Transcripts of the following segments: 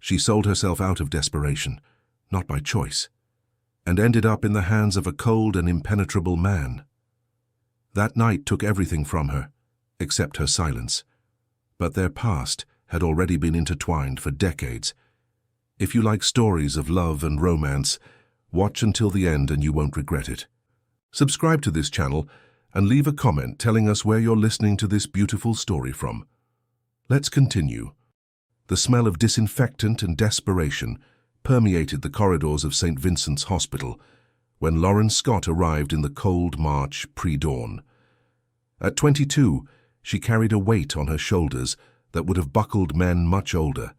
She sold herself out of desperation, not by choice, and ended up in the hands of a cold and impenetrable man. That night took everything from her, except her silence. But their past had already been intertwined for decades. If you like stories of love and romance, watch until the end and you won't regret it. Subscribe to this channel and leave a comment telling us where you're listening to this beautiful story from. Let's continue. The smell of disinfectant and desperation permeated the corridors of St. Vincent's Hospital when Lauren Scott arrived in the cold March pre-dawn. At 22, she carried a weight on her shoulders that would have buckled men much older.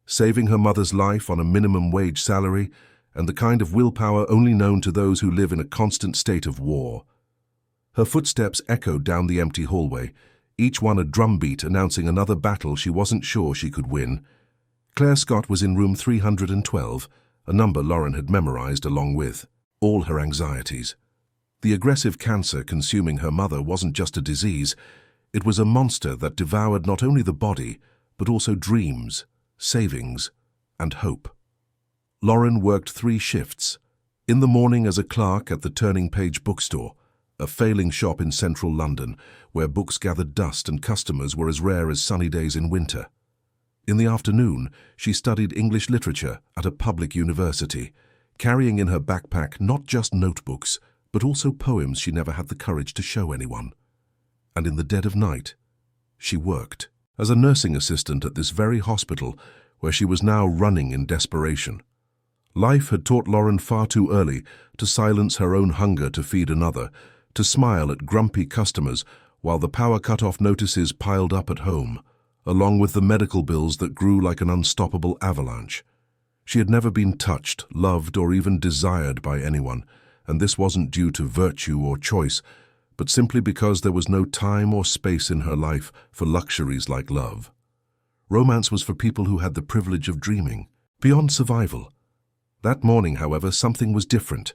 Saving her mother's life on a minimum wage salary and the kind of willpower only known to those who live in a constant state of war. Her footsteps echoed down the empty hallway, each one a drumbeat announcing another battle she wasn't sure she could win. Claire Scott was in room 312, a number Lauren had memorized along with all her anxieties. The aggressive cancer consuming her mother wasn't just a disease, it was a monster that devoured not only the body, but also dreams, savings, and hope. Lauren worked 3 shifts. In the morning as a clerk at the Turning Page bookstore, a failing shop in central London, where books gathered dust and customers were as rare as sunny days in winter. In the afternoon, she studied English literature at a public university, carrying in her backpack not just notebooks, but also poems she never had the courage to show anyone. And in the dead of night, she worked as a nursing assistant at this very hospital where she was now running in desperation. Life had taught Lauren far too early to silence her own hunger to feed another, to smile at grumpy customers while the power cut-off notices piled up at home, along with the medical bills that grew like an unstoppable avalanche. She had never been touched, loved, or even desired by anyone, and this wasn't due to virtue or choice, but simply because there was no time or space in her life for luxuries like love. Romance was for people who had the privilege of dreaming, beyond survival. That morning, however, something was different.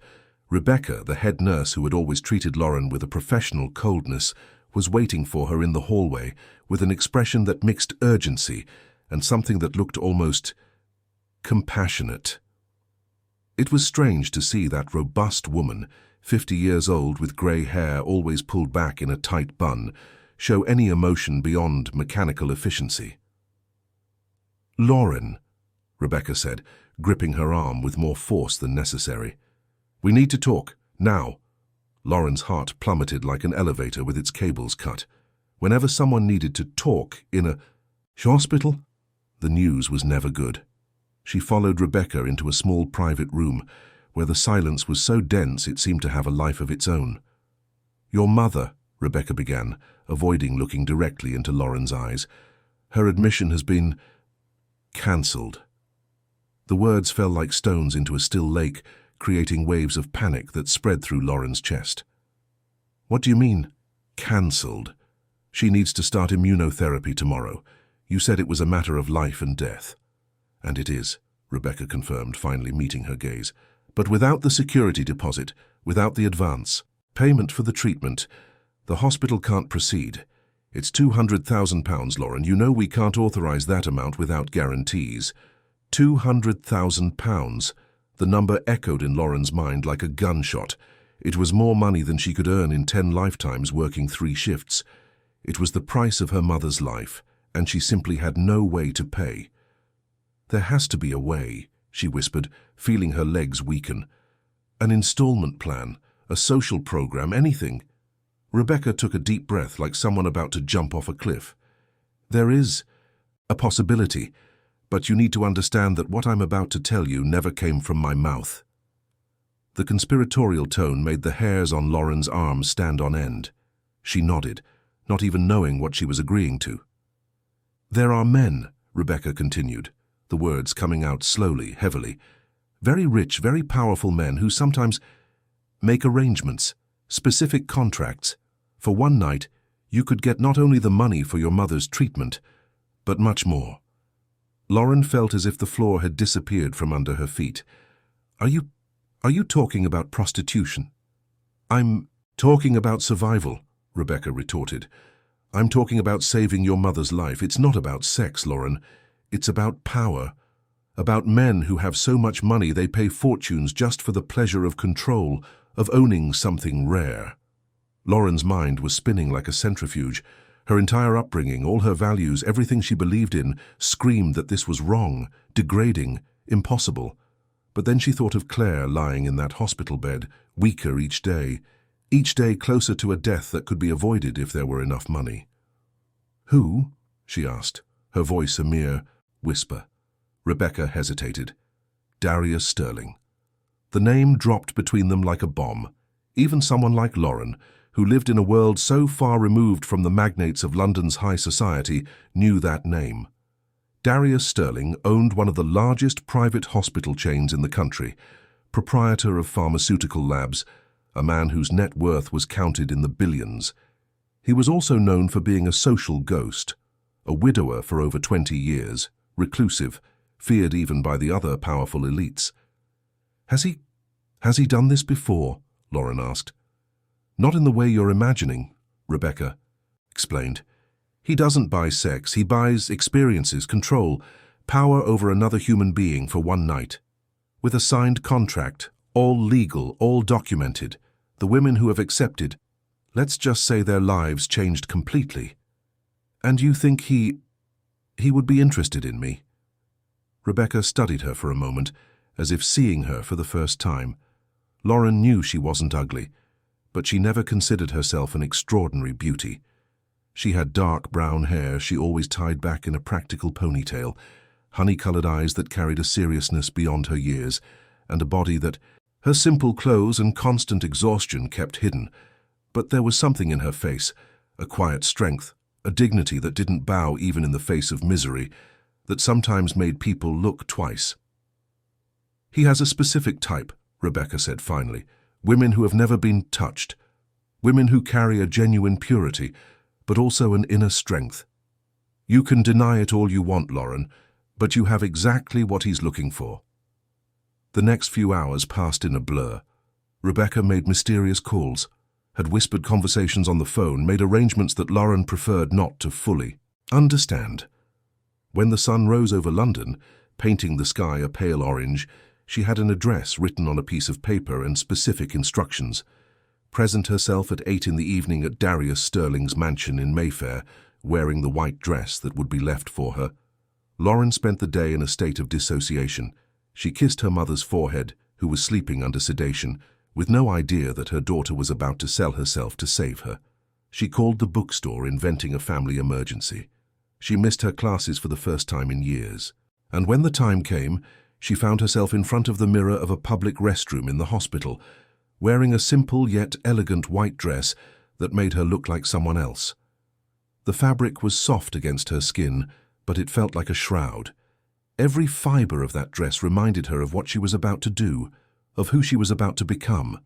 Rebecca, the head nurse who had always treated Lauren with a professional coldness, was waiting for her in the hallway with an expression that mixed urgency and something that looked almost compassionate. It was strange to see that robust woman, 50 years old with grey hair always pulled back in a tight bun, show any emotion beyond mechanical efficiency. "Lauren," Rebecca said, gripping her arm with more force than necessary. "We need to talk, now." Lauren's heart plummeted like an elevator with its cables cut. Whenever someone needed to talk in a hospital, the news was never good. She followed Rebecca into a small private room where the silence was so dense it seemed to have a life of its own. "Your mother," Rebecca began, avoiding looking directly into Lauren's eyes. "Her admission has been cancelled." The words fell like stones into a still lake, creating waves of panic that spread through Lauren's chest. "What do you mean, cancelled? She needs to start immunotherapy tomorrow. You said it was a matter of life and death." "And it is," Rebecca confirmed, finally meeting her gaze. "But without the security deposit, without the advance payment for the treatment, the hospital can't proceed. It's £200,000, Lauren. You know we can't authorize that amount without guarantees." £200,000. The number echoed in Lauren's mind like a gunshot. It was more money than she could earn in 10 lifetimes working 3 shifts. It was the price of her mother's life, and she simply had no way to pay. "There has to be a way," she whispered, feeling her legs weaken. "An installment plan, a social program, anything." Rebecca took a deep breath like someone about to jump off a cliff. "There is a possibility, but you need to understand that what I'm about to tell you never came from my mouth." The conspiratorial tone made the hairs on Lauren's arms stand on end. She nodded, not even knowing what she was agreeing to. "There are men," Rebecca continued, the words coming out slowly, heavily. "Very rich, very powerful men who sometimes make arrangements, specific contracts. For one night, you could get not only the money for your mother's treatment, but much more." Lauren felt as if the floor had disappeared from under her feet. Are you talking about prostitution?" "I'm talking about survival," Rebecca retorted. "I'm talking about saving your mother's life. It's not about sex, Lauren. It's about power. about men who have so much money they pay fortunes just for the pleasure of control, of owning something rare. Lauren's mind was spinning like a centrifuge. Her entire upbringing, all her values, everything she believed in, screamed that this was wrong, degrading, impossible. But then she thought of Claire lying in that hospital bed, weaker each day closer to a death that could be avoided if there were enough money. "Who?" she asked, her voice a mere whisper. Rebecca hesitated. Darius Sterling. The name dropped between them like a bomb. Even someone like Lauren, who lived in a world so far removed from the magnates of London's high society, knew that name. Darius Sterling owned one of the largest private hospital chains in the country, proprietor of pharmaceutical labs, a man whose net worth was counted in the billions. He was also known for being a social ghost, a widower for over 20 years, reclusive, feared even by the other powerful elites. Has he done this before?" Lauren asked. "Not in the way you're imagining," Rebecca explained. "He doesn't buy sex, he buys experiences, control, power over another human being for one night. With a signed contract, all legal, all documented, the women who have accepted, let's just say their lives changed completely. And you think he would be interested in me?" Rebecca studied her for a moment, as if seeing her for the first time. Lauren knew she wasn't ugly, but she never considered herself an extraordinary beauty. She had dark brown hair she always tied back in a practical ponytail, honey-colored eyes that carried a seriousness beyond her years, and a body that her simple clothes and constant exhaustion kept hidden. But there was something in her face, a quiet strength, a dignity that didn't bow even in the face of misery, that sometimes made people look twice. "He has a specific type," Rebecca said finally. "Women who have never been touched. Women who carry a genuine purity, but also an inner strength. You can deny it all you want, Lauren, but you have exactly what he's looking for." The next few hours passed in a blur. Rebecca made mysterious calls, had whispered conversations on the phone, made arrangements that Lauren preferred not to fully understand. When the sun rose over London, painting the sky a pale orange, she had an address written on a piece of paper and specific instructions. Present herself at 8 in the evening at Darius Sterling's mansion in Mayfair, wearing the white dress that would be left for her. Lauren spent the day in a state of dissociation. She kissed her mother's forehead, who was sleeping under sedation, with no idea that her daughter was about to sell herself to save her. She called the bookstore, inventing a family emergency. She missed her classes for the first time in years. And when the time came, she found herself in front of the mirror of a public restroom in the hospital, wearing a simple yet elegant white dress that made her look like someone else. The fabric was soft against her skin, but it felt like a shroud. Every fiber of that dress reminded her of what she was about to do, of who she was about to become,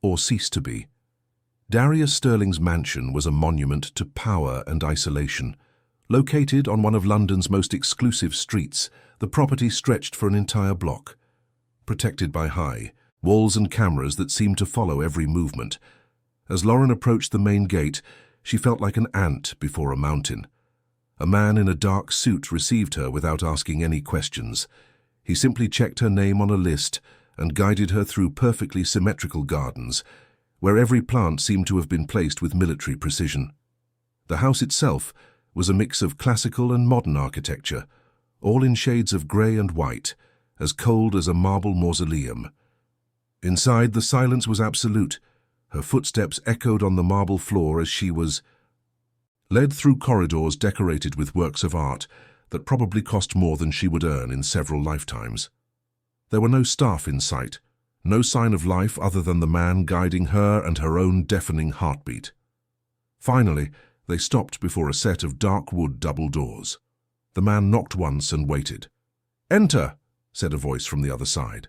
or cease to be. Darius Sterling's mansion was a monument to power and isolation. Located on one of London's most exclusive streets, the property stretched for an entire block, protected by high walls and cameras that seemed to follow every movement. As Lauren approached the main gate, she felt like an ant before a mountain. A man in a dark suit received her without asking any questions. He simply checked her name on a list and guided her through perfectly symmetrical gardens, where every plant seemed to have been placed with military precision. The house itself was a mix of classical and modern architecture, all in shades of grey and white, as cold as a marble mausoleum. Inside, the silence was absolute. Her footsteps echoed on the marble floor as she was led through corridors decorated with works of art that probably cost more than she would earn in several lifetimes. There were no staff in sight, no sign of life other than the man guiding her and her own deafening heartbeat. Finally, they stopped before a set of dark wood double doors. The man knocked once and waited. "Enter," said a voice from the other side,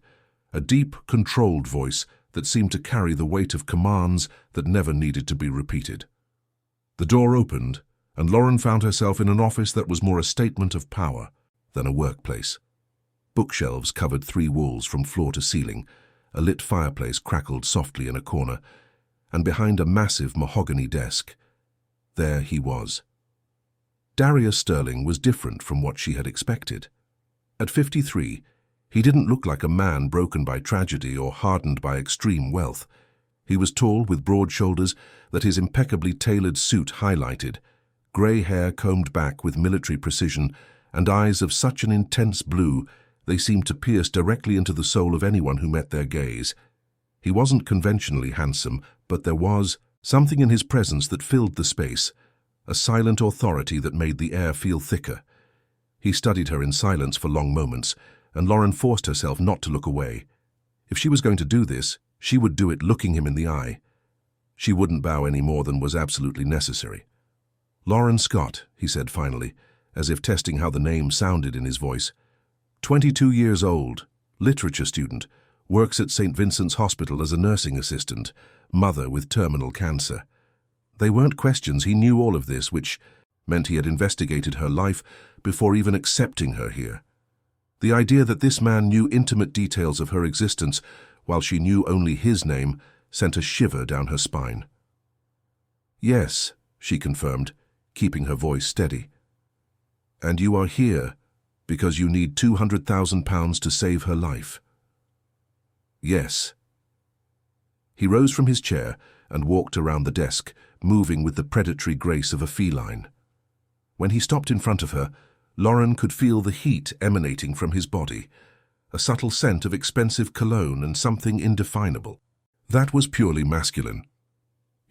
a deep, controlled voice that seemed to carry the weight of commands that never needed to be repeated. The door opened, and Lauren found herself in an office that was more a statement of power than a workplace. Bookshelves covered 3 walls from floor to ceiling, a lit fireplace crackled softly in a corner, and behind a massive mahogany desk, there he was. Darius Sterling was different from what she had expected. At 53, he didn't look like a man broken by tragedy or hardened by extreme wealth. He was tall, with broad shoulders that his impeccably tailored suit highlighted, grey hair combed back with military precision, and eyes of such an intense blue they seemed to pierce directly into the soul of anyone who met their gaze. He wasn't conventionally handsome, but there was something in his presence that filled the space, a silent authority that made the air feel thicker. He studied her in silence for long moments, and Lauren forced herself not to look away. If she was going to do this, she would do it looking him in the eye. She wouldn't bow any more than was absolutely necessary. "Lauren Scott," he said finally, as if testing how the name sounded in his voice. 22 years old, literature student, works at St. Vincent's Hospital as a nursing assistant, mother with terminal cancer. They weren't questions, he knew all of this, which meant he had investigated her life before even accepting her here. The idea that this man knew intimate details of her existence while she knew only his name sent a shiver down her spine. "Yes," she confirmed, keeping her voice steady. "And you are here because you need £200,000 to save her life?" "Yes." He rose from his chair and walked around the desk, moving with the predatory grace of a feline. When he stopped in front of her, Lauren could feel the heat emanating from his body, a subtle scent of expensive cologne and something indefinable. That was purely masculine.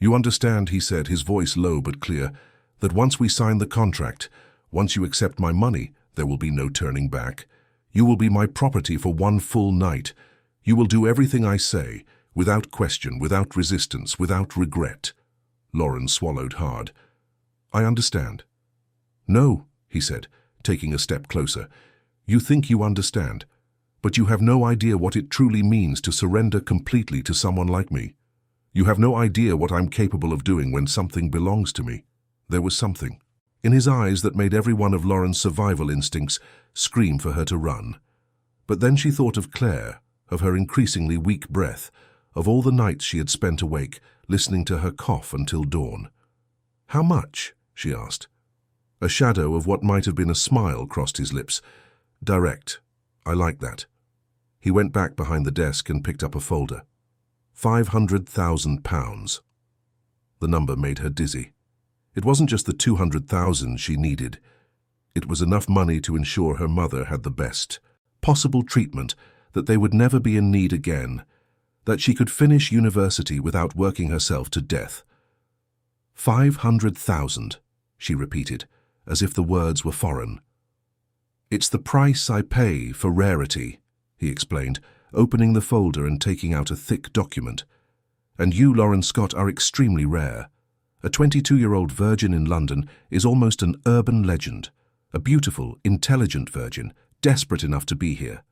"You understand," he said, his voice low but clear, "that once we sign the contract, once you accept my money, there will be no turning back. You will be my property for one full night. You will do everything I say, without question, without resistance, without regret." Lauren swallowed hard. "I understand." "No," he said, taking a step closer. "You think you understand, but you have no idea what it truly means to surrender completely to someone like me. You have no idea what I'm capable of doing when something belongs to me." There was something in his eyes that made every one of Lauren's survival instincts scream for her to run. But then she thought of Claire, of her increasingly weak breath, of all the nights she had spent awake, listening to her cough until dawn. "How much?" she asked. A shadow of what might have been a smile crossed his lips. "Direct. I like that." He went back behind the desk and picked up a folder. £500,000. The number made her dizzy. It wasn't just the 200,000 she needed. It was enough money to ensure her mother had the best possible treatment, that they would never be in need again, that she could finish university without working herself to death. 500,000, she repeated, as if the words were foreign. "It's the price I pay for rarity," he explained, opening the folder and taking out a thick document. "And you, Lauren Scott, are extremely rare. A 22-year-old virgin in London is almost an urban legend. A beautiful, intelligent virgin, desperate enough to be here.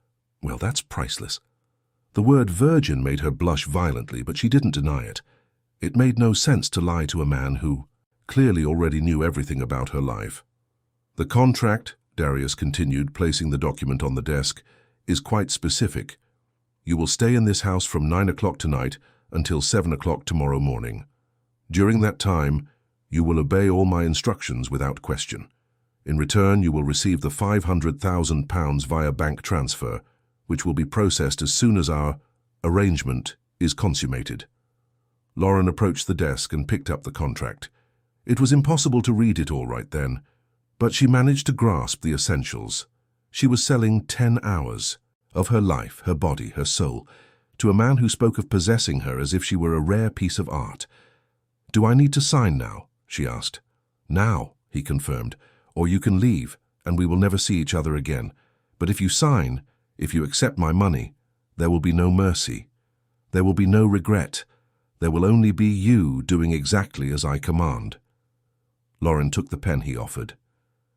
Well, that's priceless." The word virgin made her blush violently, but she didn't deny it. It made no sense to lie to a man who clearly already knew everything about her life. "The contract," Darius continued, placing the document on the desk, "is quite specific. You will stay in this house from 9 o'clock tonight until 7 o'clock tomorrow morning. During that time, you will obey all my instructions without question. In return, you will receive the £500,000 via bank transfer, which will be processed as soon as our arrangement is consummated." Lauren approached the desk and picked up the contract. It was impossible to read it all right then, but she managed to grasp the essentials. She was selling 10 hours of her life, her body, her soul, to a man who spoke of possessing her as if she were a rare piece of art. "Do I need to sign now?" she asked. "Now," he confirmed, "or you can leave, and we will never see each other again. But if you sign, if you accept my money, there will be no mercy. There will be no regret. There will only be you doing exactly as I command." Lauren took the pen he offered.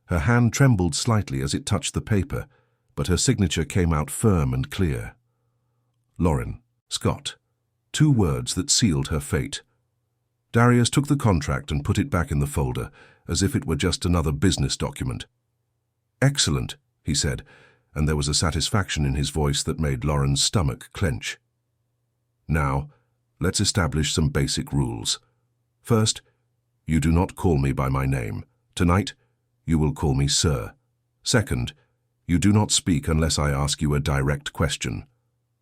Her hand trembled slightly as it touched the paper, but her signature came out firm and clear. Lauren Scott. 2 words that sealed her fate. Darius took the contract and put it back in the folder, as if it were just another business document. "Excellent," he said, and there was a satisfaction in his voice that made Lauren's stomach clench. "Now, let's establish some basic rules. First, you do not call me by my name. Tonight, you will call me Sir. Second, You do not speak unless I ask you a direct question.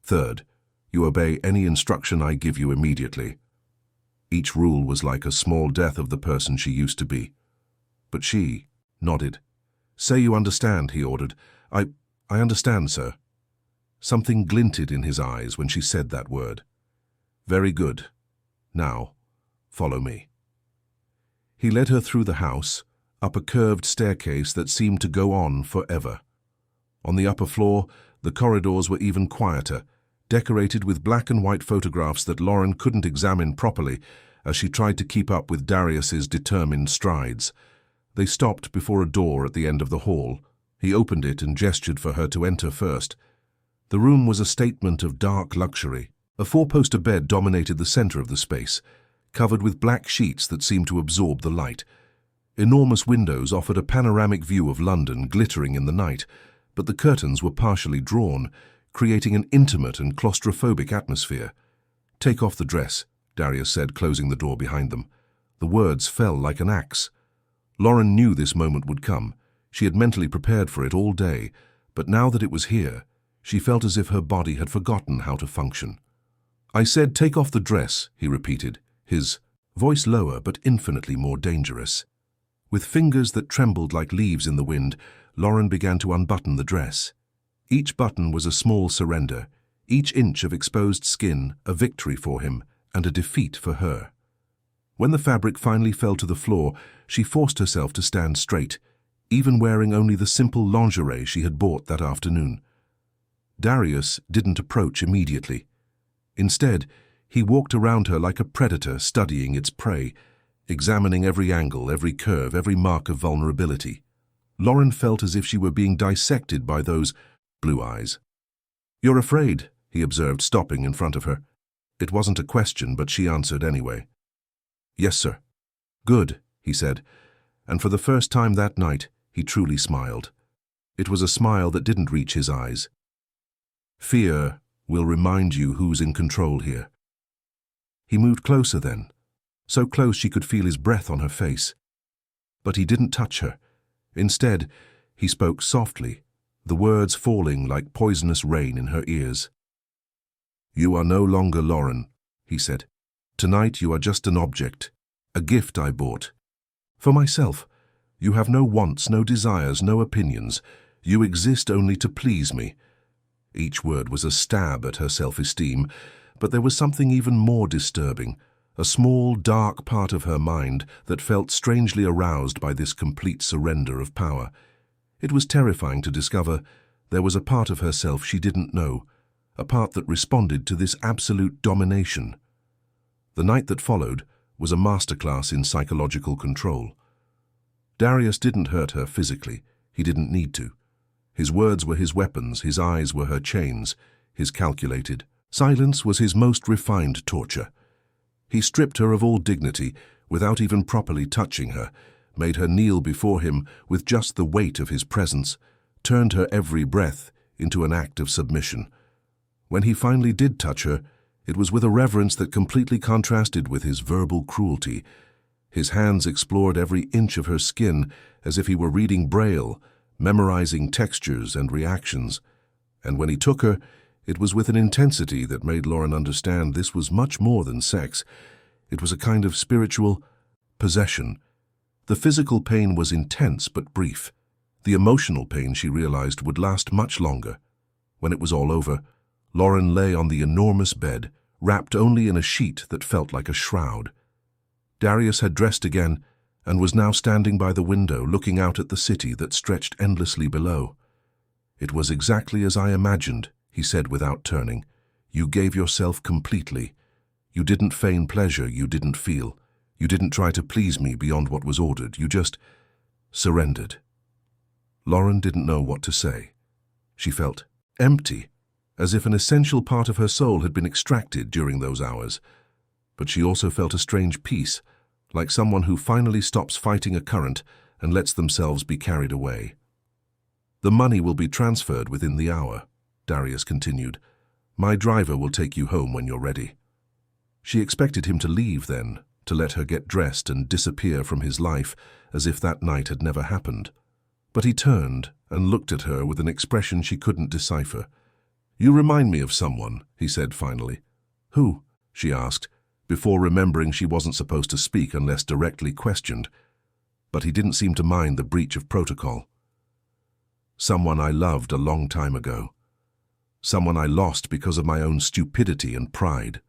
Third, you obey any instruction I give you immediately. Each rule was like a small death of the person she used to be. But she nodded. Say you understand, he ordered. I understand, sir. Something glinted in his eyes when she said that word. Very good. Now, follow me. He led her through the house, up a curved staircase that seemed to go on forever. On the upper floor, the corridors were even quieter, decorated with black and white photographs that Lauren couldn't examine properly as she tried to keep up with Darius's determined strides. They stopped before a door at the end of the hall. He opened it and gestured for her to enter first. The room was a statement of dark luxury. A four-poster bed dominated the center of the space, covered with black sheets that seemed to absorb the light. Enormous windows offered a panoramic view of London glittering in the night, but the curtains were partially drawn, creating an intimate and claustrophobic atmosphere. Take off the dress, Darius said, closing the door behind them. The words fell like an axe. Lauren knew this moment would come. She had mentally prepared for it all day, but now that it was here, she felt as if her body had forgotten how to function. I said, take off the dress, he repeated, his voice lower but infinitely more dangerous. With fingers that trembled like leaves in the wind, Lauren began to unbutton the dress. Each button was a small surrender, each inch of exposed skin a victory for him and a defeat for her. When the fabric finally fell to the floor, she forced herself to stand straight, even wearing only the simple lingerie she had bought that afternoon. Darius didn't approach immediately. Instead, he walked around her like a predator studying its prey, examining every angle, every curve, every mark of vulnerability. Lauren felt as if she were being dissected by those blue eyes. You're afraid, he observed, stopping in front of her. It wasn't a question, but she answered anyway. Yes, sir. Good, he said, and for the first time that night, he truly smiled. It was a smile that didn't reach his eyes. Fear will remind you who's in control here. He moved closer then, so close she could feel his breath on her face. But he didn't touch her. Instead, he spoke softly, the words falling like poisonous rain in her ears. You are no longer Lauren, he said. Tonight you are just an object, a gift I bought. For myself, you have no wants, no desires, no opinions. You exist only to please me. Each word was a stab at her self-esteem, but there was something even more disturbing, a small, dark part of her mind that felt strangely aroused by this complete surrender of power. It was terrifying to discover there was a part of herself she didn't know, a part that responded to this absolute domination. The night that followed was a masterclass in psychological control. Darius didn't hurt her physically. He didn't need to. His words were his weapons, his eyes were her chains, his calculated silence was his most refined torture. He stripped her of all dignity without even properly touching her, made her kneel before him with just the weight of his presence, turned her every breath into an act of submission. When he finally did touch her, it was with a reverence that completely contrasted with his verbal cruelty. His hands explored every inch of her skin as if he were reading Braille, memorizing textures and reactions. And when he took her, it was with an intensity that made Lauren understand this was much more than sex. It was a kind of spiritual possession. The physical pain was intense but brief. The emotional pain, she realized, would last much longer. When it was all over, Lauren lay on the enormous bed, wrapped only in a sheet that felt like a shroud. Darius had dressed again and was now standing by the window looking out at the city that stretched endlessly below. It was exactly as I imagined, he said without turning. You gave yourself completely. You didn't feign pleasure you didn't feel. You didn't try to please me beyond what was ordered. You just surrendered. Lauren didn't know what to say. She felt empty, as if an essential part of her soul had been extracted during those hours. But she also felt a strange peace, like someone who finally stops fighting a current and lets themselves be carried away. The money will be transferred within the hour, Darius continued. My driver will take you home when you're ready. She expected him to leave then, to let her get dressed and disappear from his life as if that night had never happened. But he turned and looked at her with an expression she couldn't decipher. "You remind me of someone," he said finally. "Who?" she asked, before remembering she wasn't supposed to speak unless directly questioned. But he didn't seem to mind the breach of protocol. "Someone I loved a long time ago. Someone I lost because of my own stupidity and pride."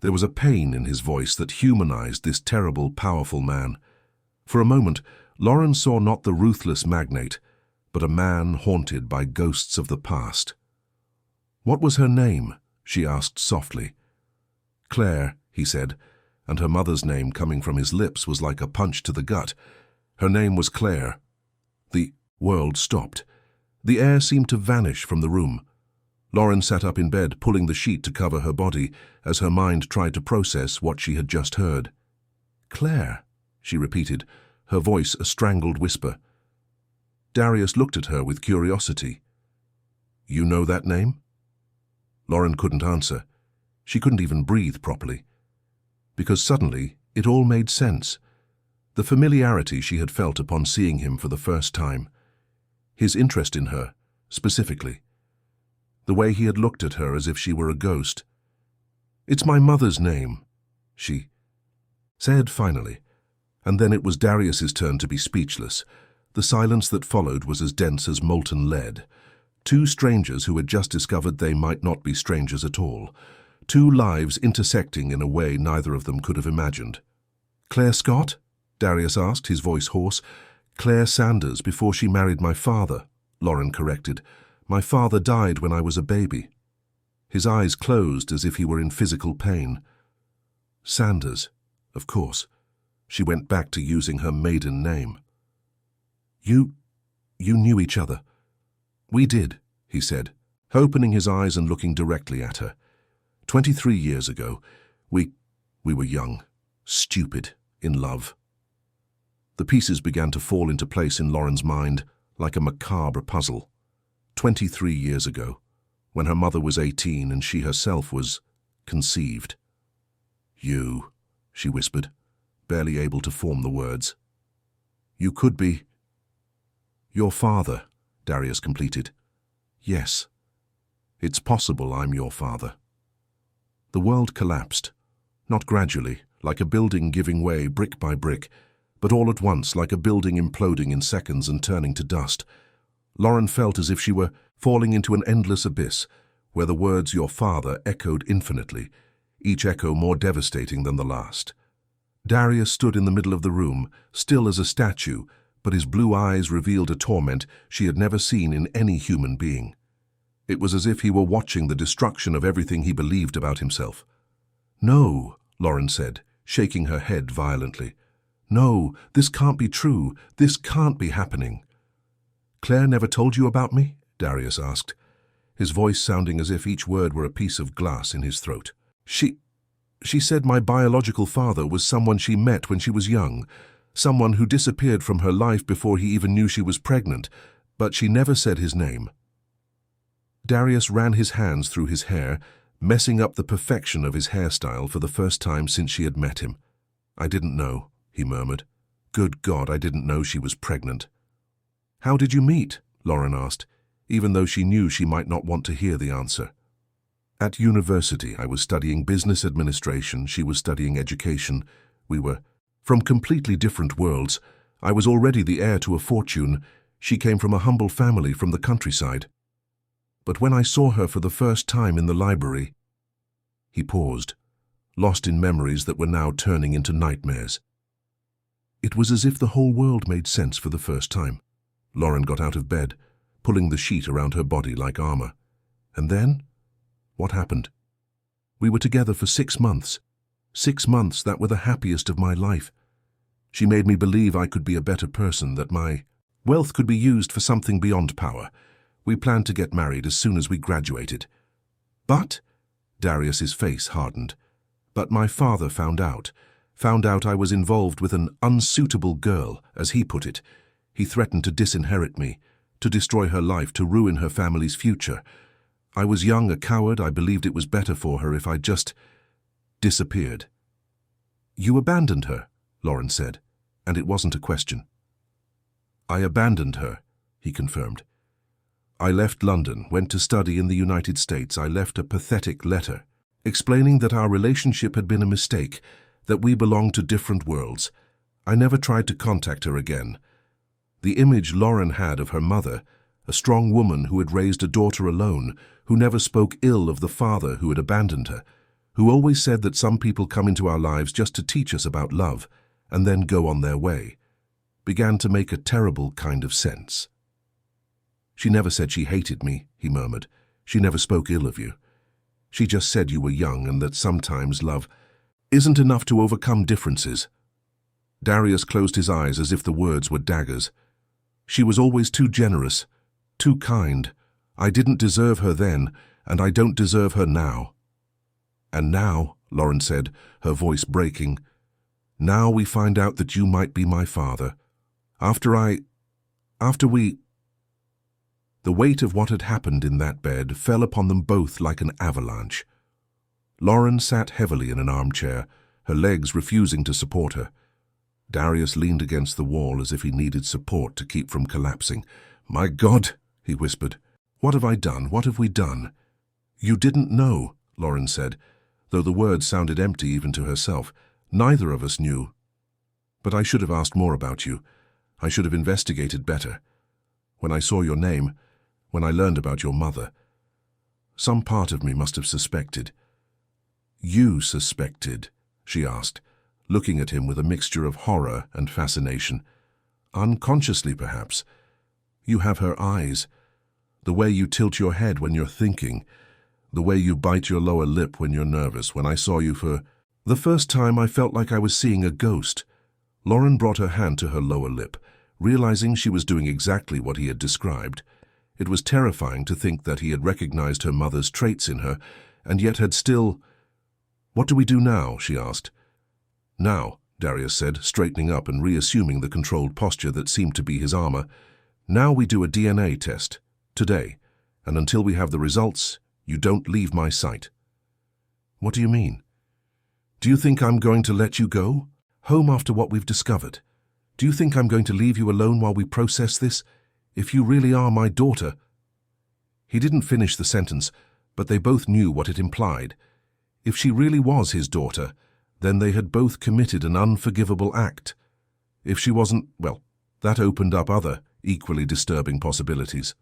There was a pain in his voice that humanized this terrible, powerful man. For a moment, Lauren saw not the ruthless magnate, but a man haunted by ghosts of the past. "What was her name?" she asked softly. "Claire," he said, and her mother's name coming from his lips was like a punch to the gut. Her name was Claire. The world stopped. The air seemed to vanish from the room. Lauren sat up in bed, pulling the sheet to cover her body, as her mind tried to process what she had just heard. "Claire," she repeated, her voice a strangled whisper. Darius looked at her with curiosity. "You know that name?" Lauren couldn't answer. She couldn't even breathe properly. Because suddenly, it all made sense. The familiarity she had felt upon seeing him for the first time. His interest in her, specifically. The way he had looked at her as if she were a ghost. "It's my mother's name," she said finally. And then it was Darius's turn to be speechless. The silence that followed was as dense as molten lead. Two strangers who had just discovered they might not be strangers at all. Two lives intersecting in a way neither of them could have imagined. "Claire Scott?" Darius asked, his voice hoarse. "Claire Sanders, before she married my father," Lauren corrected. "My father died when I was a baby." His eyes closed as if he were in physical pain. Sanders, of course. She went back to using her maiden name. You knew each other." "We did," he said, opening his eyes and looking directly at her. 23 years ago, we were young, stupid, in love." The pieces began to fall into place in Lauren's mind, like a macabre puzzle. 23 years ago, when her mother was 18 and she herself was conceived. "You," she whispered, barely able to form the words. "You could be—" "Your father," Darius completed. "Yes. It's possible I'm your father." The world collapsed, not gradually, like a building giving way brick by brick, but all at once like a building imploding in seconds and turning to dust. Lauren felt as if she were falling into an endless abyss, where the words "your father" echoed infinitely, each echo more devastating than the last. Darius stood in the middle of the room, still as a statue, but his blue eyes revealed a torment she had never seen in any human being. It was as if he were watching the destruction of everything he believed about himself. "No," Lauren said, shaking her head violently. "No, this can't be true. This can't be happening." "Claire never told you about me?" Darius asked, his voice sounding as if each word were a piece of glass in his throat. She said my biological father was someone she met when she was young, someone who disappeared from her life before he even knew she was pregnant, but she never said his name." Darius ran his hands through his hair, messing up the perfection of his hairstyle for the first time since she had met him. "I didn't know," he murmured. "Good God, I didn't know she was pregnant." "How did you meet?" Lauren asked, even though she knew she might not want to hear the answer. "At university, I was studying business administration, she was studying education. We were from completely different worlds. I was already the heir to a fortune. She came from a humble family from the countryside. But when I saw her for the first time in the library—" He paused, lost in memories that were now turning into nightmares. It was as if the whole world made sense for the first time. Lauren got out of bed, pulling the sheet around her body like armor. And then, what happened? We were together for 6 months. 6 months that were the happiest of my life. She made me believe I could be a better person, that my wealth could be used for something beyond power. We planned to get married as soon as we graduated. But, Darius's face hardened, but my father found out I was involved with an unsuitable girl, as he put it. He threatened to disinherit me, to destroy her life, to ruin her family's future. I was young, a coward. I believed it was better for her if I just disappeared. "You abandoned her," Lauren said, and it wasn't a question. I abandoned her, he confirmed. I left London, went to study in the United States. I left a pathetic letter, explaining that our relationship had been a mistake, that we belonged to different worlds. I never tried to contact her again. The image Lauren had of her mother, a strong woman who had raised a daughter alone, who never spoke ill of the father who had abandoned her, who always said that some people come into our lives just to teach us about love and then go on their way, began to make a terrible kind of sense. She never said she hated me, he murmured. She never spoke ill of you. She just said you were young and that sometimes love isn't enough to overcome differences. Darius closed his eyes as if the words were daggers. She was always too generous, too kind. I didn't deserve her then, and I don't deserve her now. And now, Lauren said, her voice breaking, now we find out that you might be my father. After we... The weight of what had happened in that bed fell upon them both like an avalanche. Lauren sat heavily in an armchair, her legs refusing to support her. Darius leaned against the wall as if he needed support to keep from collapsing. My God, he whispered. What have I done? What have we done? You didn't know, Lauren said, though the words sounded empty even to herself. Neither of us knew. But I should have asked more about you. I should have investigated better. When I saw your name, when I learned about your mother, some part of me must have suspected. You suspected, she asked, looking at him with a mixture of horror and fascination. Unconsciously, perhaps. You have her eyes, the way you tilt your head when you're thinking, the way you bite your lower lip when you're nervous. When I saw you for the first time, I felt like I was seeing a ghost. Lauren brought her hand to her lower lip, realizing she was doing exactly what he had described. It was terrifying to think that he had recognized her mother's traits in her, and yet had still... What do we do now? She asked. Now, Darius said, straightening up and reassuming the controlled posture that seemed to be his armor. Now we do a DNA test, today, and until we have the results, you don't leave my sight. What do you mean? Do you think I'm going to let you go? Home after what we've discovered? Do you think I'm going to leave you alone while we process this? If you really are my daughter... He didn't finish the sentence, but they both knew what it implied. If she really was his daughter, then they had both committed an unforgivable act. If she wasn't, well, that opened up other, equally disturbing possibilities.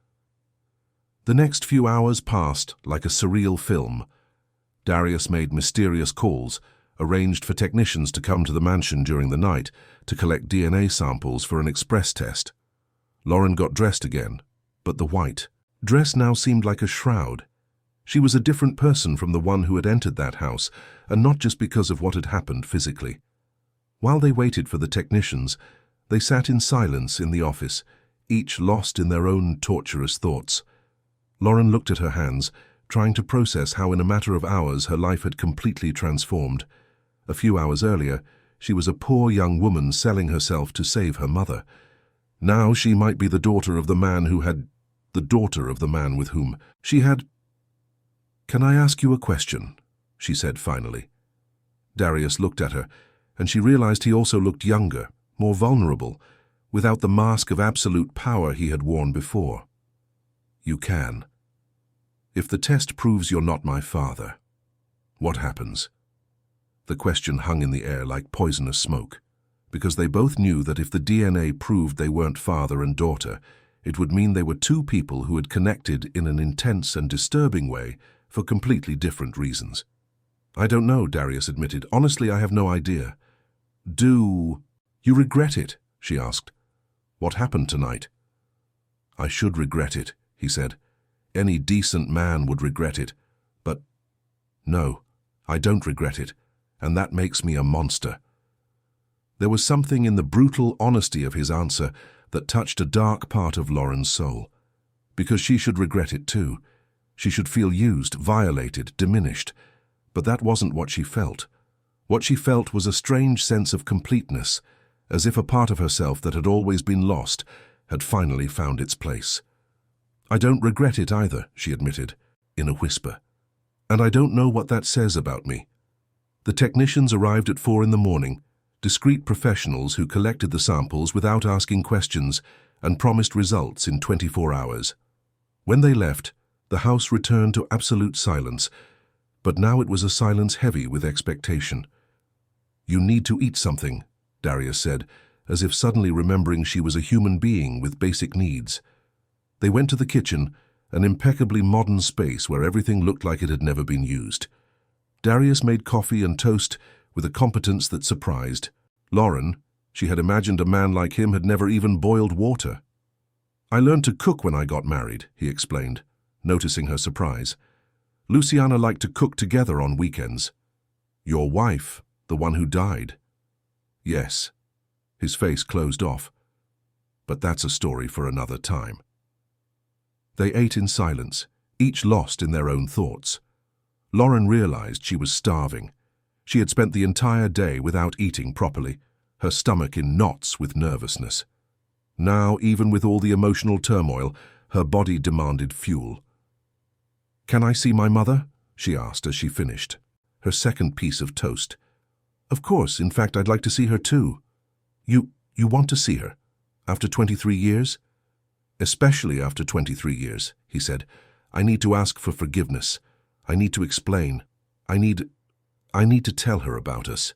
The next few hours passed like a surreal film. Darius made mysterious calls, arranged for technicians to come to the mansion during the night to collect DNA samples for an express test. Lauren got dressed again, but the white dress now seemed like a shroud. She was a different person from the one who had entered that house, and not just because of what had happened physically. While they waited for the technicians, they sat in silence in the office, each lost in their own torturous thoughts. Lauren looked at her hands, trying to process how in a matter of hours her life had completely transformed. A few hours earlier, she was a poor young woman selling herself to save her mother. Now she might be the daughter of the man who had... the daughter of the man with whom she had... Can I ask you a question? She said finally. Darius looked at her, and she realized he also looked younger, more vulnerable, without the mask of absolute power he had worn before. You can. If the test proves you're not my father, what happens? The question hung in the air like poisonous smoke, because they both knew that if the DNA proved they weren't father and daughter, it would mean they were two people who had connected in an intense and disturbing way for completely different reasons. I don't know, Darius admitted. Honestly, I have no idea. Do you regret it? She asked. What happened tonight? I should regret it, he said. Any decent man would regret it. But no, I don't regret it, and that makes me a monster. There was something in the brutal honesty of his answer that touched a dark part of Lauren's soul. Because she should regret it too. She should feel used, violated, diminished. But that wasn't what she felt. What she felt was a strange sense of completeness, as if a part of herself that had always been lost had finally found its place. I don't regret it either, she admitted, in a whisper. And I don't know what that says about me. The technicians arrived at 4 in the morning, discreet professionals who collected the samples without asking questions and promised results in 24 hours. When they left, the house returned to absolute silence, but now it was a silence heavy with expectation. "You need to eat something," Darius said, as if suddenly remembering she was a human being with basic needs. They went to the kitchen, an impeccably modern space where everything looked like it had never been used. Darius made coffee and toast with a competence that surprised Lauren. She had imagined a man like him had never even boiled water. "I learned to cook when I got married," he explained, noticing her surprise. "Luciana liked to cook together on weekends." "Your wife, the one who died?" "Yes." His face closed off. "But that's a story for another time." They ate in silence, each lost in their own thoughts. Lauren realized she was starving. She had spent the entire day without eating properly, her stomach in knots with nervousness. Now, even with all the emotional turmoil, her body demanded fuel. "Can I see my mother?" she asked as she finished her second piece of toast. "Of course, in fact, I'd like to see her too." You want to see her? After 23 years? "Especially after 23 years, he said. "I need to ask for forgiveness. I need to explain. I need to tell her about us."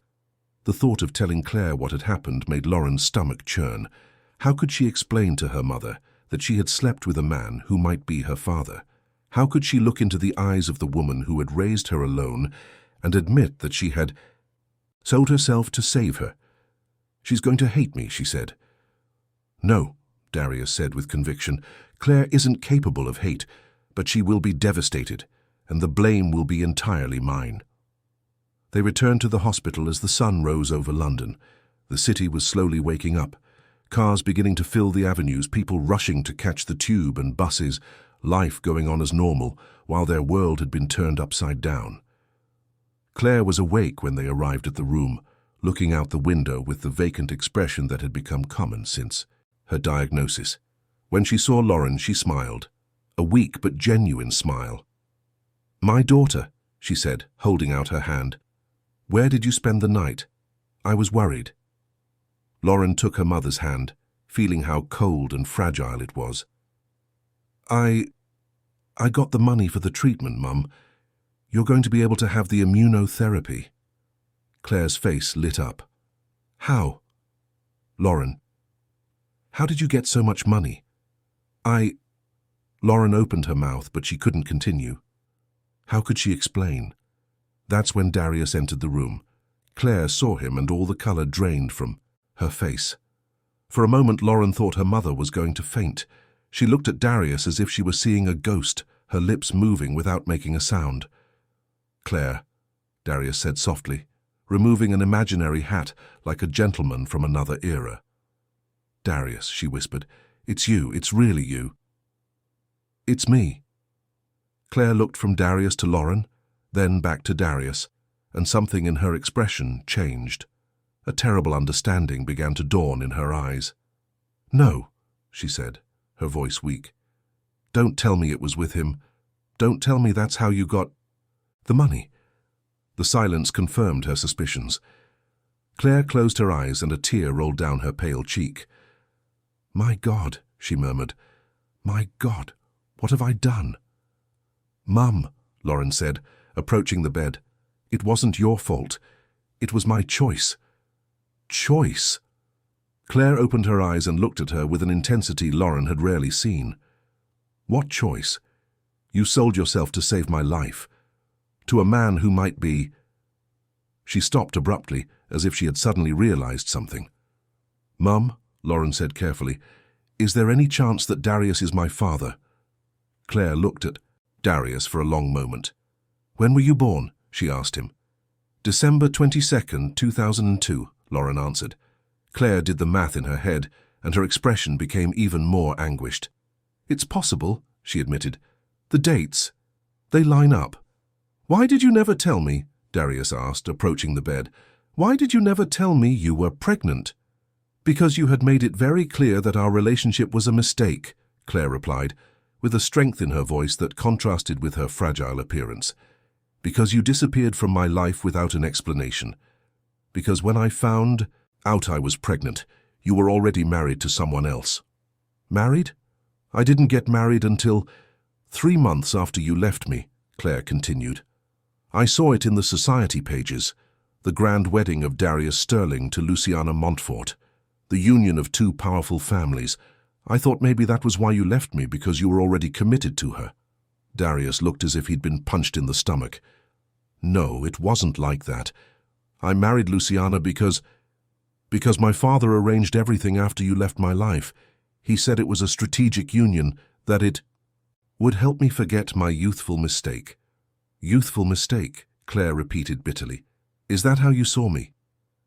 The thought of telling Claire what had happened made Lauren's stomach churn. How could she explain to her mother that she had slept with a man who might be her father? How could she look into the eyes of the woman who had raised her alone and admit that she had sold herself to save her? "She's going to hate me," she said. "No," Darius said with conviction. "Claire isn't capable of hate, but she will be devastated, and the blame will be entirely mine." They returned to the hospital as the sun rose over London. The city was slowly waking up, cars beginning to fill the avenues, people rushing to catch the tube and buses, life going on as normal, while their world had been turned upside down. Claire was awake when they arrived at the room, looking out the window with the vacant expression that had become common since her diagnosis. When she saw Lauren, she smiled, a weak but genuine smile. "My daughter," she said, holding out her hand. "Where did you spend the night? I was worried." Lauren took her mother's hand, feeling how cold and fragile it was. I got the money for the treatment, Mum. You're going to be able to have the immunotherapy." Claire's face lit up. "How?" "Lauren, how did you get so much money?" Lauren opened her mouth, but she couldn't continue. How could she explain? That's when Darius entered the room. Claire saw him and all the color drained from her face. For a moment, Lauren thought her mother was going to faint. She looked at Darius as if she were seeing a ghost, her lips moving without making a sound. "Claire," Darius said softly, removing an imaginary hat like a gentleman from another era. "Darius," she whispered, "it's you, it's really you." "It's me." Claire looked from Darius to Lauren, then back to Darius, and something in her expression changed. A terrible understanding began to dawn in her eyes. "No," she said, her voice weak. "Don't tell me it was with him. Don't tell me that's how you got the money." The silence confirmed her suspicions. Claire closed her eyes and a tear rolled down her pale cheek. "My God," she murmured. "My God, what have I done?" "Mum," Lauren said, approaching the bed, "it wasn't your fault. It was my choice." "Choice?" Claire opened her eyes and looked at her with an intensity Lauren had rarely seen. "What choice? You sold yourself to save my life. To a man who might be—" She stopped abruptly, as if she had suddenly realized something. "Mum," Lauren said carefully, "is there any chance that Darius is my father?" Claire looked at Darius for a long moment. "When were you born?" she asked him. "December 22nd, 2002, Lauren answered. Claire did the math in her head, and her expression became even more anguished. "It's possible," she admitted. "The dates, they line up." "Why did you never tell me?" Darius asked, approaching the bed. "Why did you never tell me you were pregnant?" "Because you had made it very clear that our relationship was a mistake," Claire replied, with a strength in her voice that contrasted with her fragile appearance. "Because you disappeared from my life without an explanation. Because when I found out I was pregnant, you were already married to someone else. Married? I didn't get married until 3 months after you left me, Claire continued. I saw it in the society pages, the grand wedding of Darius Sterling to Luciana Montfort, the union of 2 powerful families. I thought maybe that was why you left me, because you were already committed to her. Darius looked as if he'd been punched in the stomach. No, it wasn't like that. I married Luciana because my father arranged everything after you left my life. He said it was a strategic union, that it would help me forget my youthful mistake. Youthful mistake, Claire repeated bitterly. Is that how you saw me?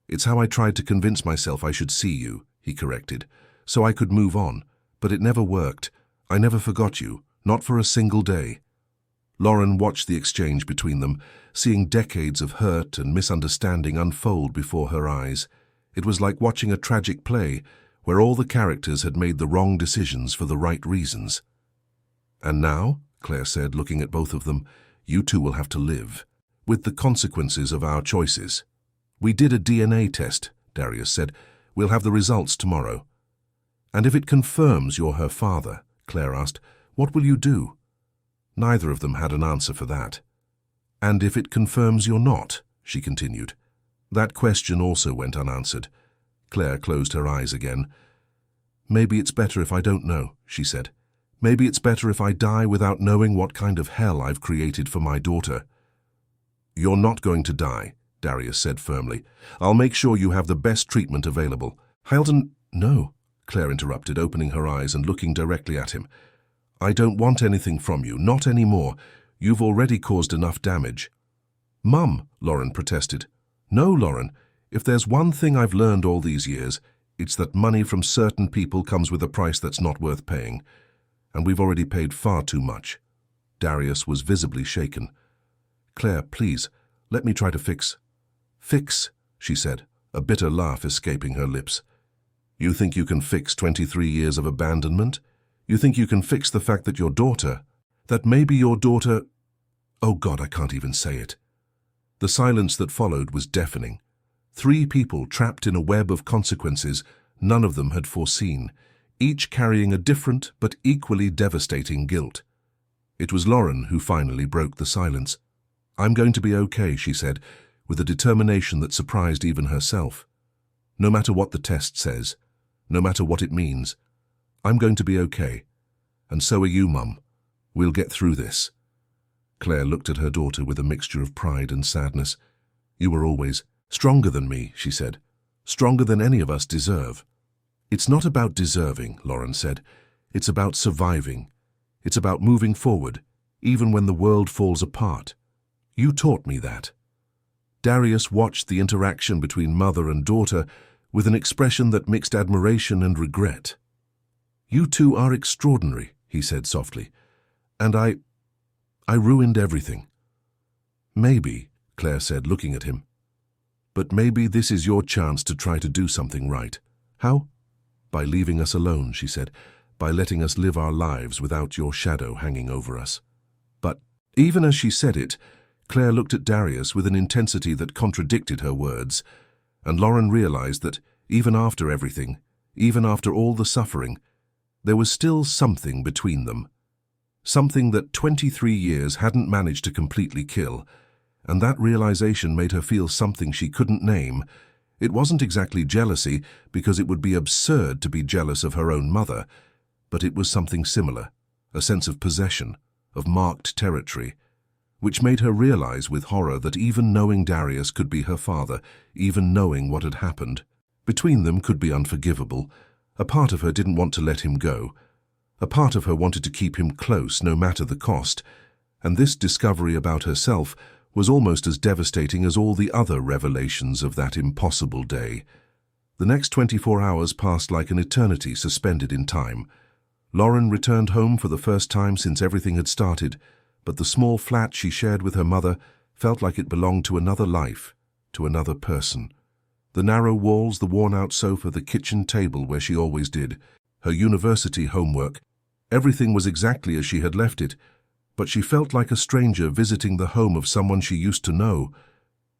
It's how I tried to convince myself I should see you, he corrected, so I could move on, but it never worked. I never forgot you, not for a single day. Lauren watched the exchange between them, seeing decades of hurt and misunderstanding unfold before her eyes. It was like watching a tragic play where all the characters had made the wrong decisions for the right reasons. And now, Claire said, looking at both of them, you two will have to live with the consequences of our choices. We did a DNA test, Darius said. We'll have the results tomorrow. And if it confirms you're her father, Claire asked, what will you do? Neither of them had an answer for that. And if it confirms you're not, she continued. That question also went unanswered. Claire closed her eyes again. Maybe it's better if I don't know, she said. Maybe it's better if I die without knowing what kind of hell I've created for my daughter. You're not going to die, Darius said firmly. I'll make sure you have the best treatment available. Hilton, no, Claire interrupted, opening her eyes and looking directly at him. I don't want anything from you, not anymore. You've already caused enough damage. Mum, Lauren protested. No, Lauren, if there's one thing I've learned all these years, it's that money from certain people comes with a price that's not worth paying. And we've already paid far too much. Darius was visibly shaken. Claire, please, let me try to fix. Fix, she said, a bitter laugh escaping her lips. You think you can fix 23 years of abandonment? You think you can fix the fact that maybe your daughter... Oh God, I can't even say it. The silence that followed was deafening. 3 people trapped in a web of consequences none of them had foreseen, each carrying a different but equally devastating guilt. It was Lauren who finally broke the silence. I'm going to be okay, she said, with a determination that surprised even herself. No matter what the test says, no matter what it means, I'm going to be okay. And so are you, Mum. We'll get through this. Claire looked at her daughter with a mixture of pride and sadness. You were always stronger than me, she said. Stronger than any of us deserve. It's not about deserving, Lauren said. It's about surviving. It's about moving forward, even when the world falls apart. You taught me that. Darius watched the interaction between mother and daughter with an expression that mixed admiration and regret. You two are extraordinary, he said softly. And I ruined everything. Maybe, Claire said, looking at him. But maybe this is your chance to try to do something right. How? By leaving us alone, she said. By letting us live our lives without your shadow hanging over us. But even as she said it, Claire looked at Darius with an intensity that contradicted her words, and Lauren realized that even after everything, even after all the suffering, there was still something between them. Something that 23 years hadn't managed to completely kill, and that realization made her feel something she couldn't name. It wasn't exactly jealousy, because it would be absurd to be jealous of her own mother, but it was something similar, a sense of possession, of marked territory, which made her realize with horror that even knowing Darius could be her father, even knowing what had happened, between them could be unforgivable. A part of her didn't want to let him go. A part of her wanted to keep him close, no matter the cost, and this discovery about herself was almost as devastating as all the other revelations of that impossible day. The next 24 hours passed like an eternity suspended in time. Lauren returned home for the first time since everything had started, but the small flat she shared with her mother felt like it belonged to another life, to another person. The narrow walls, the worn-out sofa, the kitchen table where she always did, her university homework, everything was exactly as she had left it, but she felt like a stranger visiting the home of someone she used to know.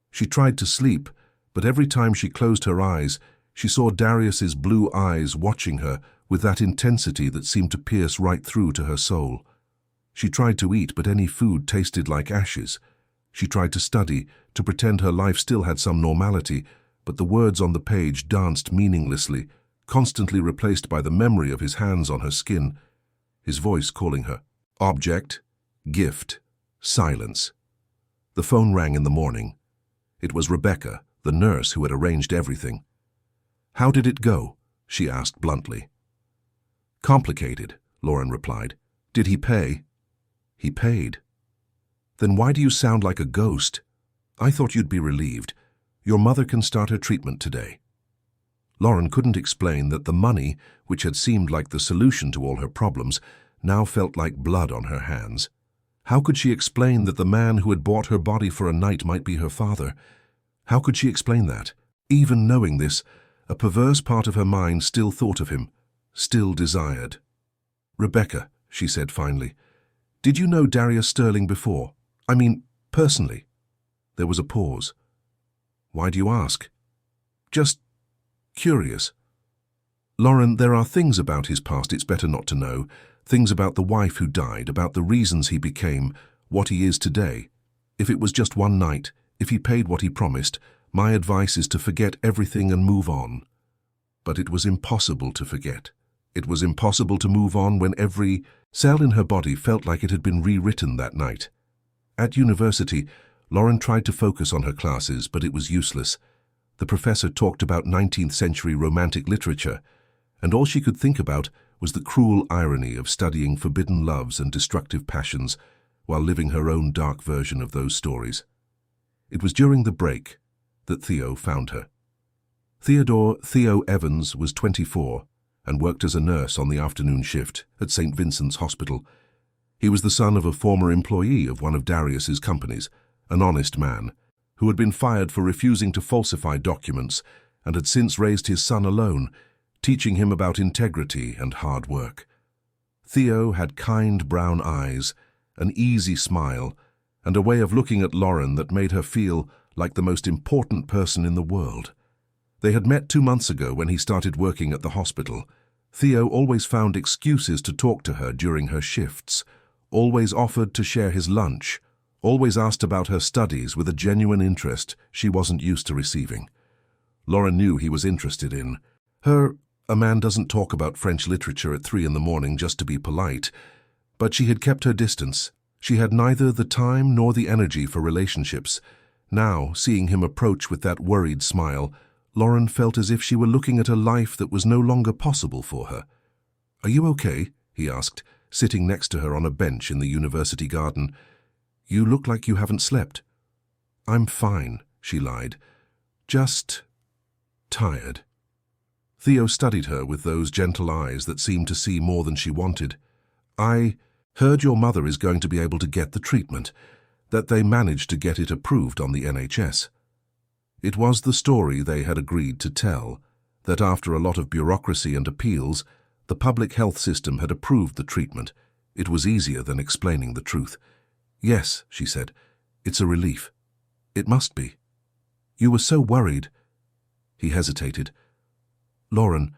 She tried to sleep, But every time she closed her eyes, she saw Darius's blue eyes watching her with that intensity that seemed to pierce right through to her soul. She tried to eat, but any food tasted like ashes. She tried to study, to pretend her life still had some normality, but the words on the page danced meaninglessly, constantly replaced by the memory of his hands on her skin, his voice calling her. Object, gift, silence. The phone rang in the morning. It was Rebecca, the nurse who had arranged everything. "How did it go?" she asked bluntly. "Complicated," Lauren replied. "Did he pay?" "He paid." "Then why do you sound like a ghost? I thought you'd be relieved. Your mother can start her treatment today." Lauren couldn't explain that the money, which had seemed like the solution to all her problems, now felt like blood on her hands. How could she explain that the man who had bought her body for a night might be her father? How could she explain that? Even knowing this, a perverse part of her mind still thought of him, still desired. "Rebecca," she said finally, "did you know Darius Sterling before? I mean, personally?" There was a pause. "Why do you ask?" "Just curious." "Lauren, there are things about his past it's better not to know, things about the wife who died, about the reasons he became what he is today. If it was just one night, if he paid what he promised, my advice is to forget everything and move on." But it was impossible to forget. It was impossible to move on when every cell in her body felt like it had been rewritten that night. At university, Lauren tried to focus on her classes, but it was useless. The professor talked about 19th century romantic literature, and all she could think about was the cruel irony of studying forbidden loves and destructive passions while living her own dark version of those stories. It was during the break that Theo found her. Theo Evans was 24 and worked as a nurse on the afternoon shift at St. Vincent's Hospital. He was the son of a former employee of one of Darius's companies, an honest man, who had been fired for refusing to falsify documents and had since raised his son alone, teaching him about integrity and hard work. Theo had kind brown eyes, an easy smile, and a way of looking at Lauren that made her feel like the most important person in the world. They had met 2 months ago when he started working at the hospital. Theo always found excuses to talk to her during her shifts, always offered to share his lunch, always asked about her studies with a genuine interest she wasn't used to receiving. Lauren knew he was interested in her. A man doesn't talk about French literature at 3 in the morning just to be polite, but she had kept her distance. She had neither the time nor the energy for relationships. Now, seeing him approach with that worried smile, Lauren felt as if she were looking at a life that was no longer possible for her. "Are you okay?" he asked, sitting next to her on a bench in the university garden. "You look like you haven't slept." "I'm fine," she lied. "Just tired." Theo studied her with those gentle eyes that seemed to see more than she wanted. "I heard your mother is going to be able to get the treatment, that they managed to get it approved on the NHS." It was the story they had agreed to tell, that after a lot of bureaucracy and appeals, the public health system had approved the treatment. It was easier than explaining the truth. "Yes," she said, "it's a relief. It must be. You were so worried." He hesitated. "Lauren,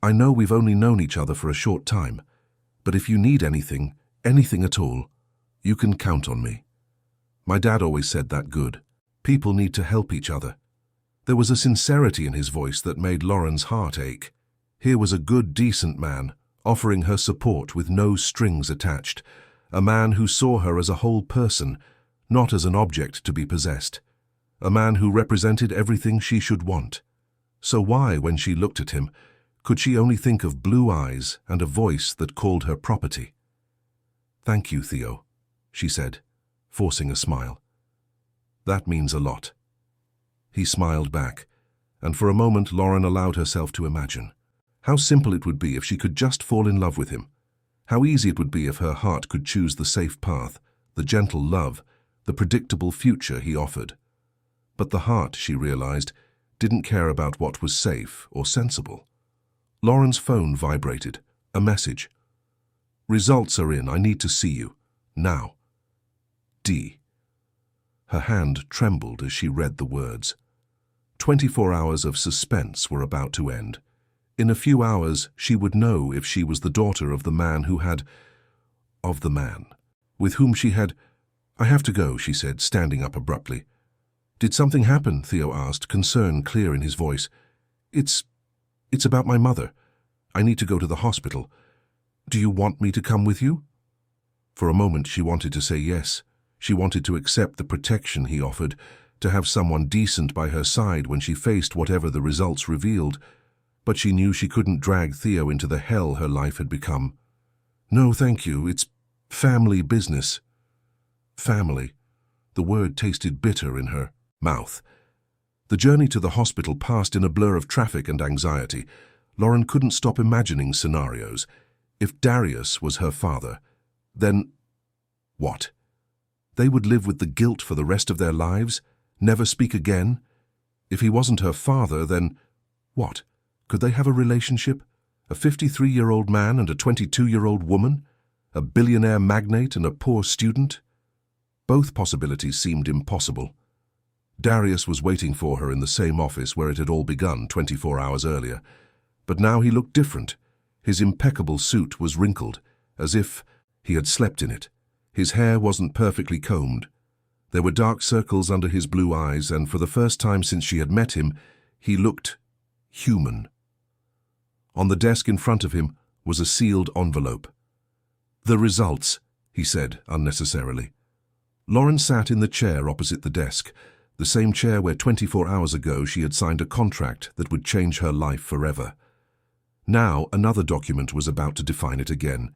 I know we've only known each other for a short time, but if you need anything, anything at all, you can count on me. My dad always said that good. People need to help each other." There was a sincerity in his voice that made Lauren's heart ache. Here was a good, decent man, offering her support with no strings attached, a man who saw her as a whole person, not as an object to be possessed, a man who represented everything she should want. So why, when she looked at him, could she only think of blue eyes and a voice that called her property? "Thank you, Theo," she said, forcing a smile. "That means a lot." He smiled back, and for a moment Lauren allowed herself to imagine how simple it would be if she could just fall in love with him, how easy it would be if her heart could choose the safe path, the gentle love, the predictable future he offered. But the heart, she realized, didn't care about what was safe or sensible. Lauren's phone vibrated. A message. "Results are in. I need to see you. Now. D." Her hand trembled as she read the words. 24 hours of suspense were about to end. In a few hours, she would know if she was the daughter of the man with whom she had... "I have to go," she said, standing up abruptly. "Did something happen?" Theo asked, concern clear in his voice. It's about my mother. I need to go to the hospital. Do you want me to come with you?" For a moment she wanted to say yes. She wanted to accept the protection he offered, to have someone decent by her side when she faced whatever the results revealed. But she knew she couldn't drag Theo into the hell her life had become. "No, thank you. It's family business." Family. The word tasted bitter in her mouth. The journey to the hospital passed in a blur of traffic and anxiety. Lauren couldn't stop imagining scenarios. If Darius was her father, then what? They would live with the guilt for the rest of their lives? Never speak again? If he wasn't her father, then what? Could they have a relationship? A 53-year-old man and a 22-year-old woman? A billionaire magnate and a poor student? Both possibilities seemed impossible. Darius was waiting for her in the same office where it had all begun 24 hours earlier. But now he looked different. His impeccable suit was wrinkled, as if he had slept in it. His hair wasn't perfectly combed. There were dark circles under his blue eyes, and for the first time since she had met him, he looked human. On the desk in front of him was a sealed envelope. "The results," he said unnecessarily. Lauren sat in the chair opposite the desk, the same chair where 24 hours ago she had signed a contract that would change her life forever. Now another document was about to define it again.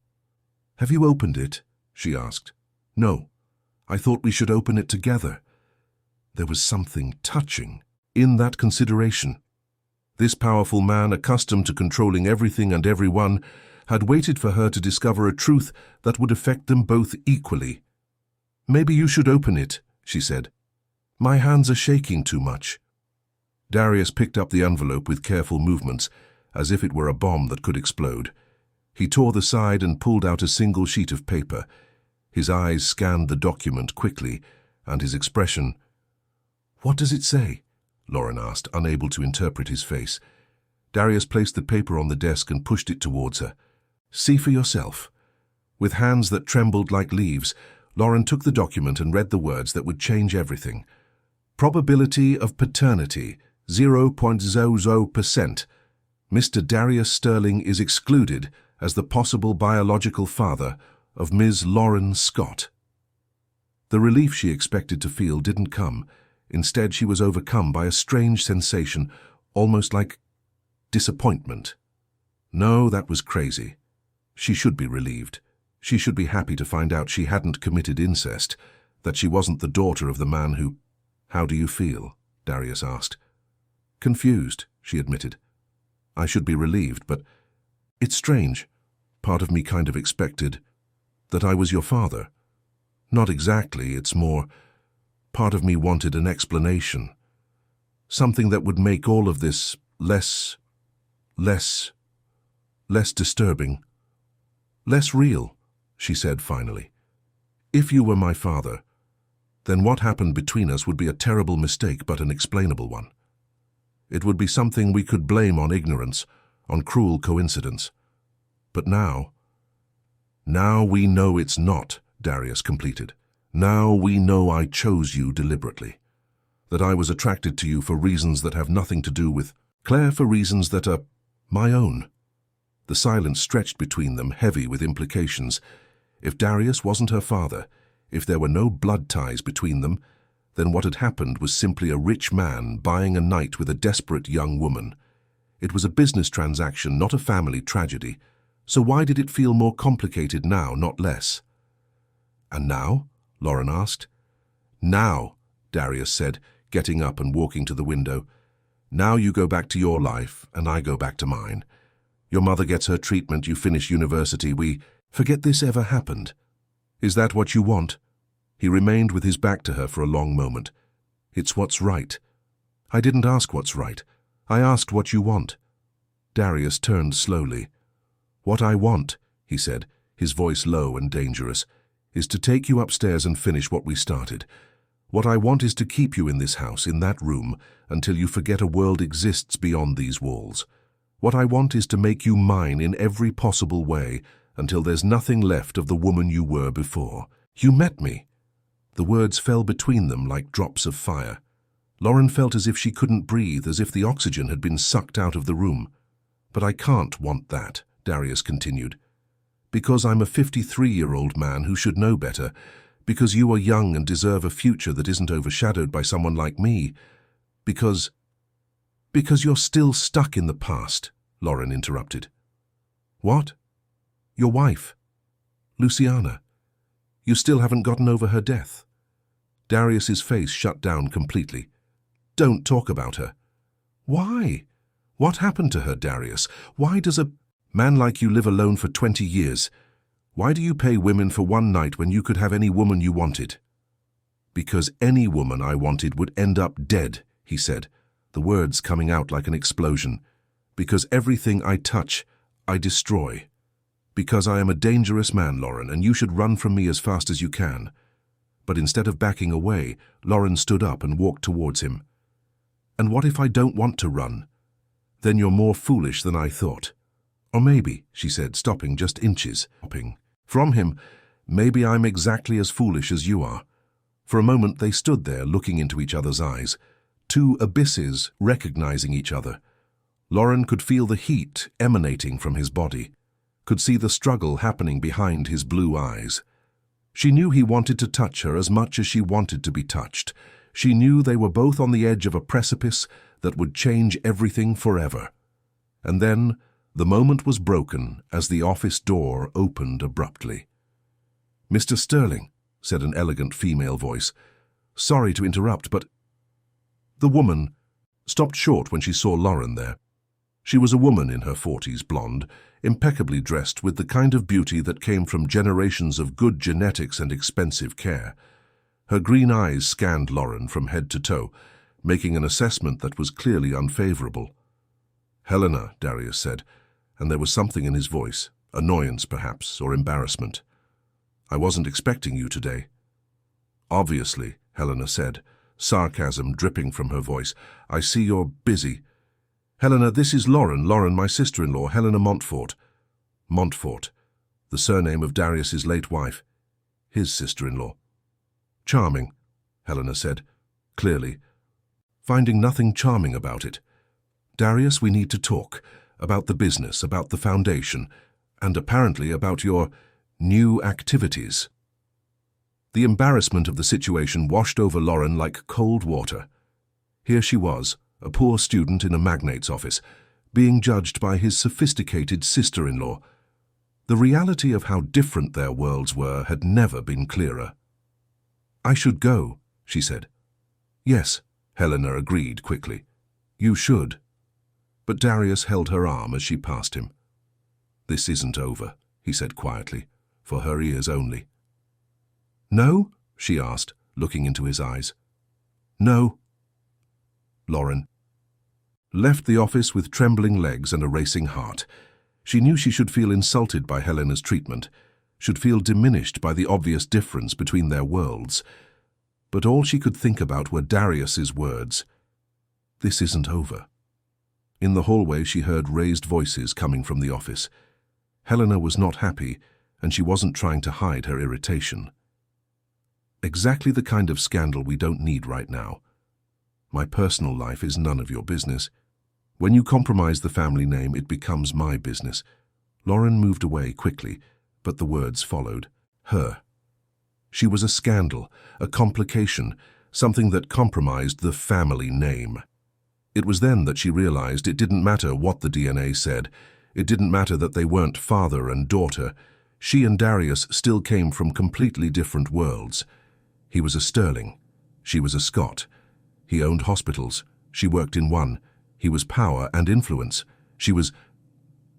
"Have you opened it?" she asked. "No. I thought we should open it together." There was something touching in that consideration. This powerful man, accustomed to controlling everything and everyone, had waited for her to discover a truth that would affect them both equally. "Maybe you should open it," she said. "My hands are shaking too much." Darius picked up the envelope with careful movements, as if it were a bomb that could explode. He tore the side and pulled out a single sheet of paper. His eyes scanned the document quickly, and his expression... "What does it say?" Lauren asked, unable to interpret his face. Darius placed the paper on the desk and pushed it towards her. "See for yourself." With hands that trembled like leaves, Lauren took the document and read the words that would change everything. "Probability of paternity, 0.00%. Mr. Darius Sterling is excluded as the possible biological father of Ms. Lauren Scott." The relief she expected to feel didn't come. Instead, she was overcome by a strange sensation, almost like disappointment. No, that was crazy. She should be relieved. She should be happy to find out she hadn't committed incest, that she wasn't the daughter of the man who... "How do you feel?" Darius asked. "Confused," she admitted. "I should be relieved, but it's strange. Part of me kind of expected that I was your father. Not exactly, it's more, part of me wanted an explanation. Something that would make all of this less disturbing. Less real," she said finally. "If you were my father, then what happened between us would be a terrible mistake but an explainable one. It would be something we could blame on ignorance, on cruel coincidence. But now we know it's not," Darius completed. "Now we know I chose you deliberately. That I was attracted to you for reasons that have nothing to do with Claire, for reasons that are my own." The silence stretched between them, heavy with implications. If Darius wasn't her father, if there were no blood ties between them, then what had happened was simply a rich man buying a night with a desperate young woman. It was a business transaction, not a family tragedy. So why did it feel more complicated now, not less? "And now?" Lauren asked. "Now," Darius said, getting up and walking to the window. "Now you go back to your life, and I go back to mine. Your mother gets her treatment, you finish university, we forget this ever happened. Is that what you want?" He remained with his back to her for a long moment. "It's what's right." "I didn't ask what's right. I asked what you want." Darius turned slowly. "What I want," he said, his voice low and dangerous, "is to take you upstairs and finish what we started. What I want is to keep you in this house, in that room, until you forget a world exists beyond these walls. What I want is to make you mine in every possible way, until there's nothing left of the woman you were before. You met me." The words fell between them like drops of fire. Lauren felt as if she couldn't breathe, as if the oxygen had been sucked out of the room. "But I can't want that," Darius continued. "Because I'm a 53-year-old man who should know better, because you are young and deserve a future that isn't overshadowed by someone like me, because you're still stuck in the past," Lauren interrupted. "What? Your wife, Luciana. You still haven't gotten over her death?" Darius's face shut down completely. "Don't talk about her." "Why? What happened to her, Darius? Why does a man like you live alone for 20 years? Why do you pay women for one night when you could have any woman you wanted?" "Because any woman I wanted would end up dead," he said, the words coming out like an explosion. "Because everything I touch, I destroy. Because I am a dangerous man, Lauren, and you should run from me as fast as you can." But instead of backing away, Lauren stood up and walked towards him. "And what if I don't want to run? Then you're more foolish than I thought." "Or maybe," she said, stopping just inches from him, "maybe I'm exactly as foolish as you are." For a moment they stood there looking into each other's eyes, two abysses recognizing each other. Lauren could feel the heat emanating from his body, could see the struggle happening behind his blue eyes. She knew he wanted to touch her as much as she wanted to be touched. She knew they were both on the edge of a precipice that would change everything forever. And then the moment was broken as the office door opened abruptly. "Mr. Sterling," said an elegant female voice. "Sorry to interrupt, but—" The woman stopped short when she saw Lauren there. She was a woman in her 40s, blonde, impeccably dressed with the kind of beauty that came from generations of good genetics and expensive care. Her green eyes scanned Lauren from head to toe, making an assessment that was clearly unfavorable. "Helena," Darius said, and there was something in his voice, annoyance perhaps, or embarrassment. "I wasn't expecting you today." "Obviously," Helena said, sarcasm dripping from her voice. "I see you're busy." "Helena, this is Lauren, my sister-in-law, Helena Montfort." Montfort, the surname of Darius's late wife, his sister-in-law. "Charming," Helena said, clearly, finding nothing charming about it. "Darius, we need to talk about the business, about the foundation, and apparently about your new activities." The embarrassment of the situation washed over Lauren like cold water. Here she was, a poor student in a magnate's office, being judged by his sophisticated sister-in-law. The reality of how different their worlds were had never been clearer. "I should go," she said. "Yes," Helena agreed quickly. "You should." But Darius held her arm as she passed him. "This isn't over," he said quietly, for her ears only. "No?" she asked, looking into his eyes. "No." Lauren left the office with trembling legs and a racing heart. She knew she should feel insulted by Helena's treatment, should feel diminished by the obvious difference between their worlds. But all she could think about were Darius's words. "This isn't over." In the hallway she heard raised voices coming from the office. Helena was not happy, and she wasn't trying to hide her irritation. "Exactly the kind of scandal we don't need right now. My personal life is none of your business. When you compromise the family name, it becomes my business." Lauren moved away quickly, but the words followed. Her. She was a scandal, a complication, something that compromised the family name. It was then that she realized it didn't matter what the DNA said. It didn't matter that they weren't father and daughter. She and Darius still came from completely different worlds. He was a Sterling. She was a Scott. He owned hospitals. She worked in one. He was power and influence. She was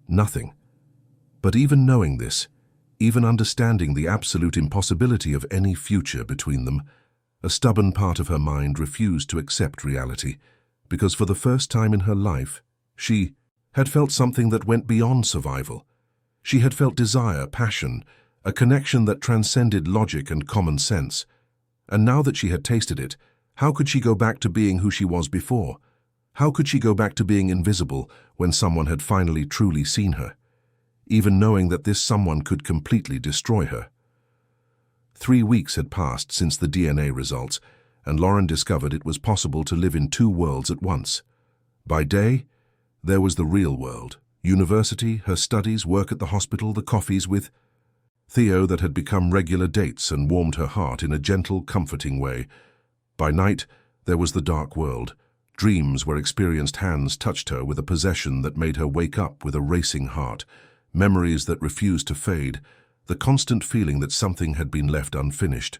nothing. But even knowing this, even understanding the absolute impossibility of any future between them, a stubborn part of her mind refused to accept reality, because for the first time in her life, she had felt something that went beyond survival. She had felt desire, passion, a connection that transcended logic and common sense. And now that she had tasted it, how could she go back to being who she was before? How could she go back to being invisible when someone had finally truly seen her, even knowing that this someone could completely destroy her? 3 weeks had passed since the DNA results, and Lauren discovered it was possible to live in 2 worlds at once. By day, there was the real world, university, her studies, work at the hospital, the coffees with Theo that had become regular dates and warmed her heart in a gentle, comforting way. By night, there was the dark world, dreams where experienced hands touched her with a possession that made her wake up with a racing heart, memories that refused to fade, the constant feeling that something had been left unfinished.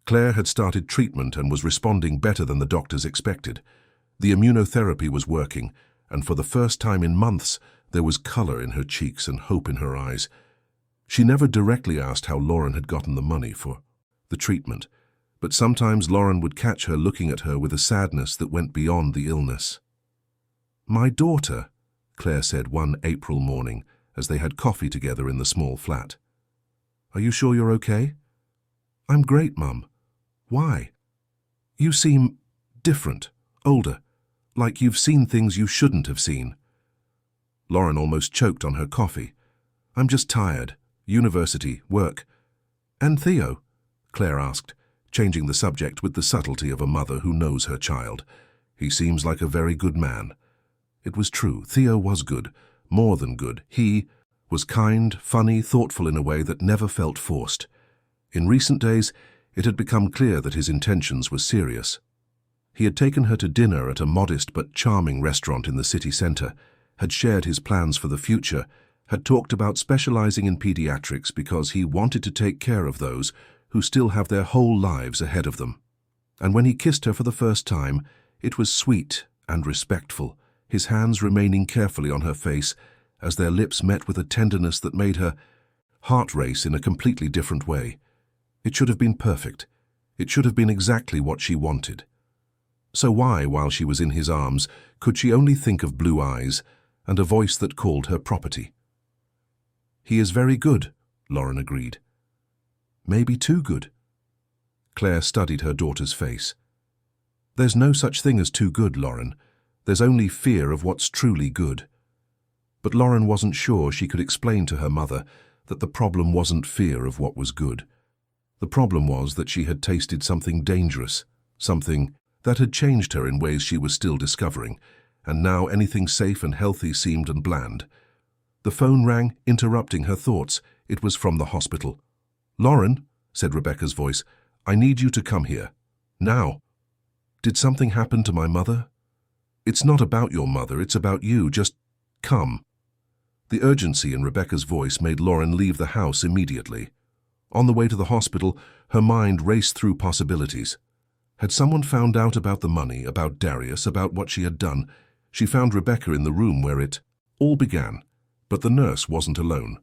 Claire had started treatment and was responding better than the doctors expected. The immunotherapy was working, and for the first time in months, there was color in her cheeks and hope in her eyes. She never directly asked how Lauren had gotten the money for the treatment, but sometimes Lauren would catch her looking at her with a sadness that went beyond the illness. "My daughter," Claire said one April morning as they had coffee together in the small flat. "Are you sure you're okay?" "I'm great, Mum." "Why?" "You seem different, older, like you've seen things you shouldn't have seen." Lauren almost choked on her coffee. "I'm just tired. University, work." "And Theo?" Claire asked, changing the subject with the subtlety of a mother who knows her child. "He seems like a very good man." It was true. Theo was good, more than good. He was kind, funny, thoughtful in a way that never felt forced. In recent days, it had become clear that his intentions were serious. He had taken her to dinner at a modest but charming restaurant in the city centre, had shared his plans for the future, had talked about specializing in pediatrics because he wanted to take care of those who still have their whole lives ahead of them. And when he kissed her for the first time, it was sweet and respectful, his hands remaining carefully on her face as their lips met with a tenderness that made her heart race in a completely different way. It should have been perfect. It should have been exactly what she wanted. So why, while she was in his arms, could she only think of blue eyes and a voice that called her property? "He is very good," Lauren agreed. "Maybe too good." Claire studied her daughter's face. "There's no such thing as too good, Lauren. There's only fear of what's truly good." But Lauren wasn't sure she could explain to her mother that the problem wasn't fear of what was good. The problem was that she had tasted something dangerous, something that had changed her in ways she was still discovering, and now anything safe and healthy seemed bland. The phone rang, interrupting her thoughts. It was from the hospital. "Lauren," said Rebecca's voice, "I need you to come here. Now." "Did something happen to my mother?" "It's not about your mother, it's about you. Just come." The urgency in Rebecca's voice made Lauren leave the house immediately. On the way to the hospital, her mind raced through possibilities. Had someone found out about the money, about Darius, about what she had done? She found Rebecca in the room where it all began. But the nurse wasn't alone.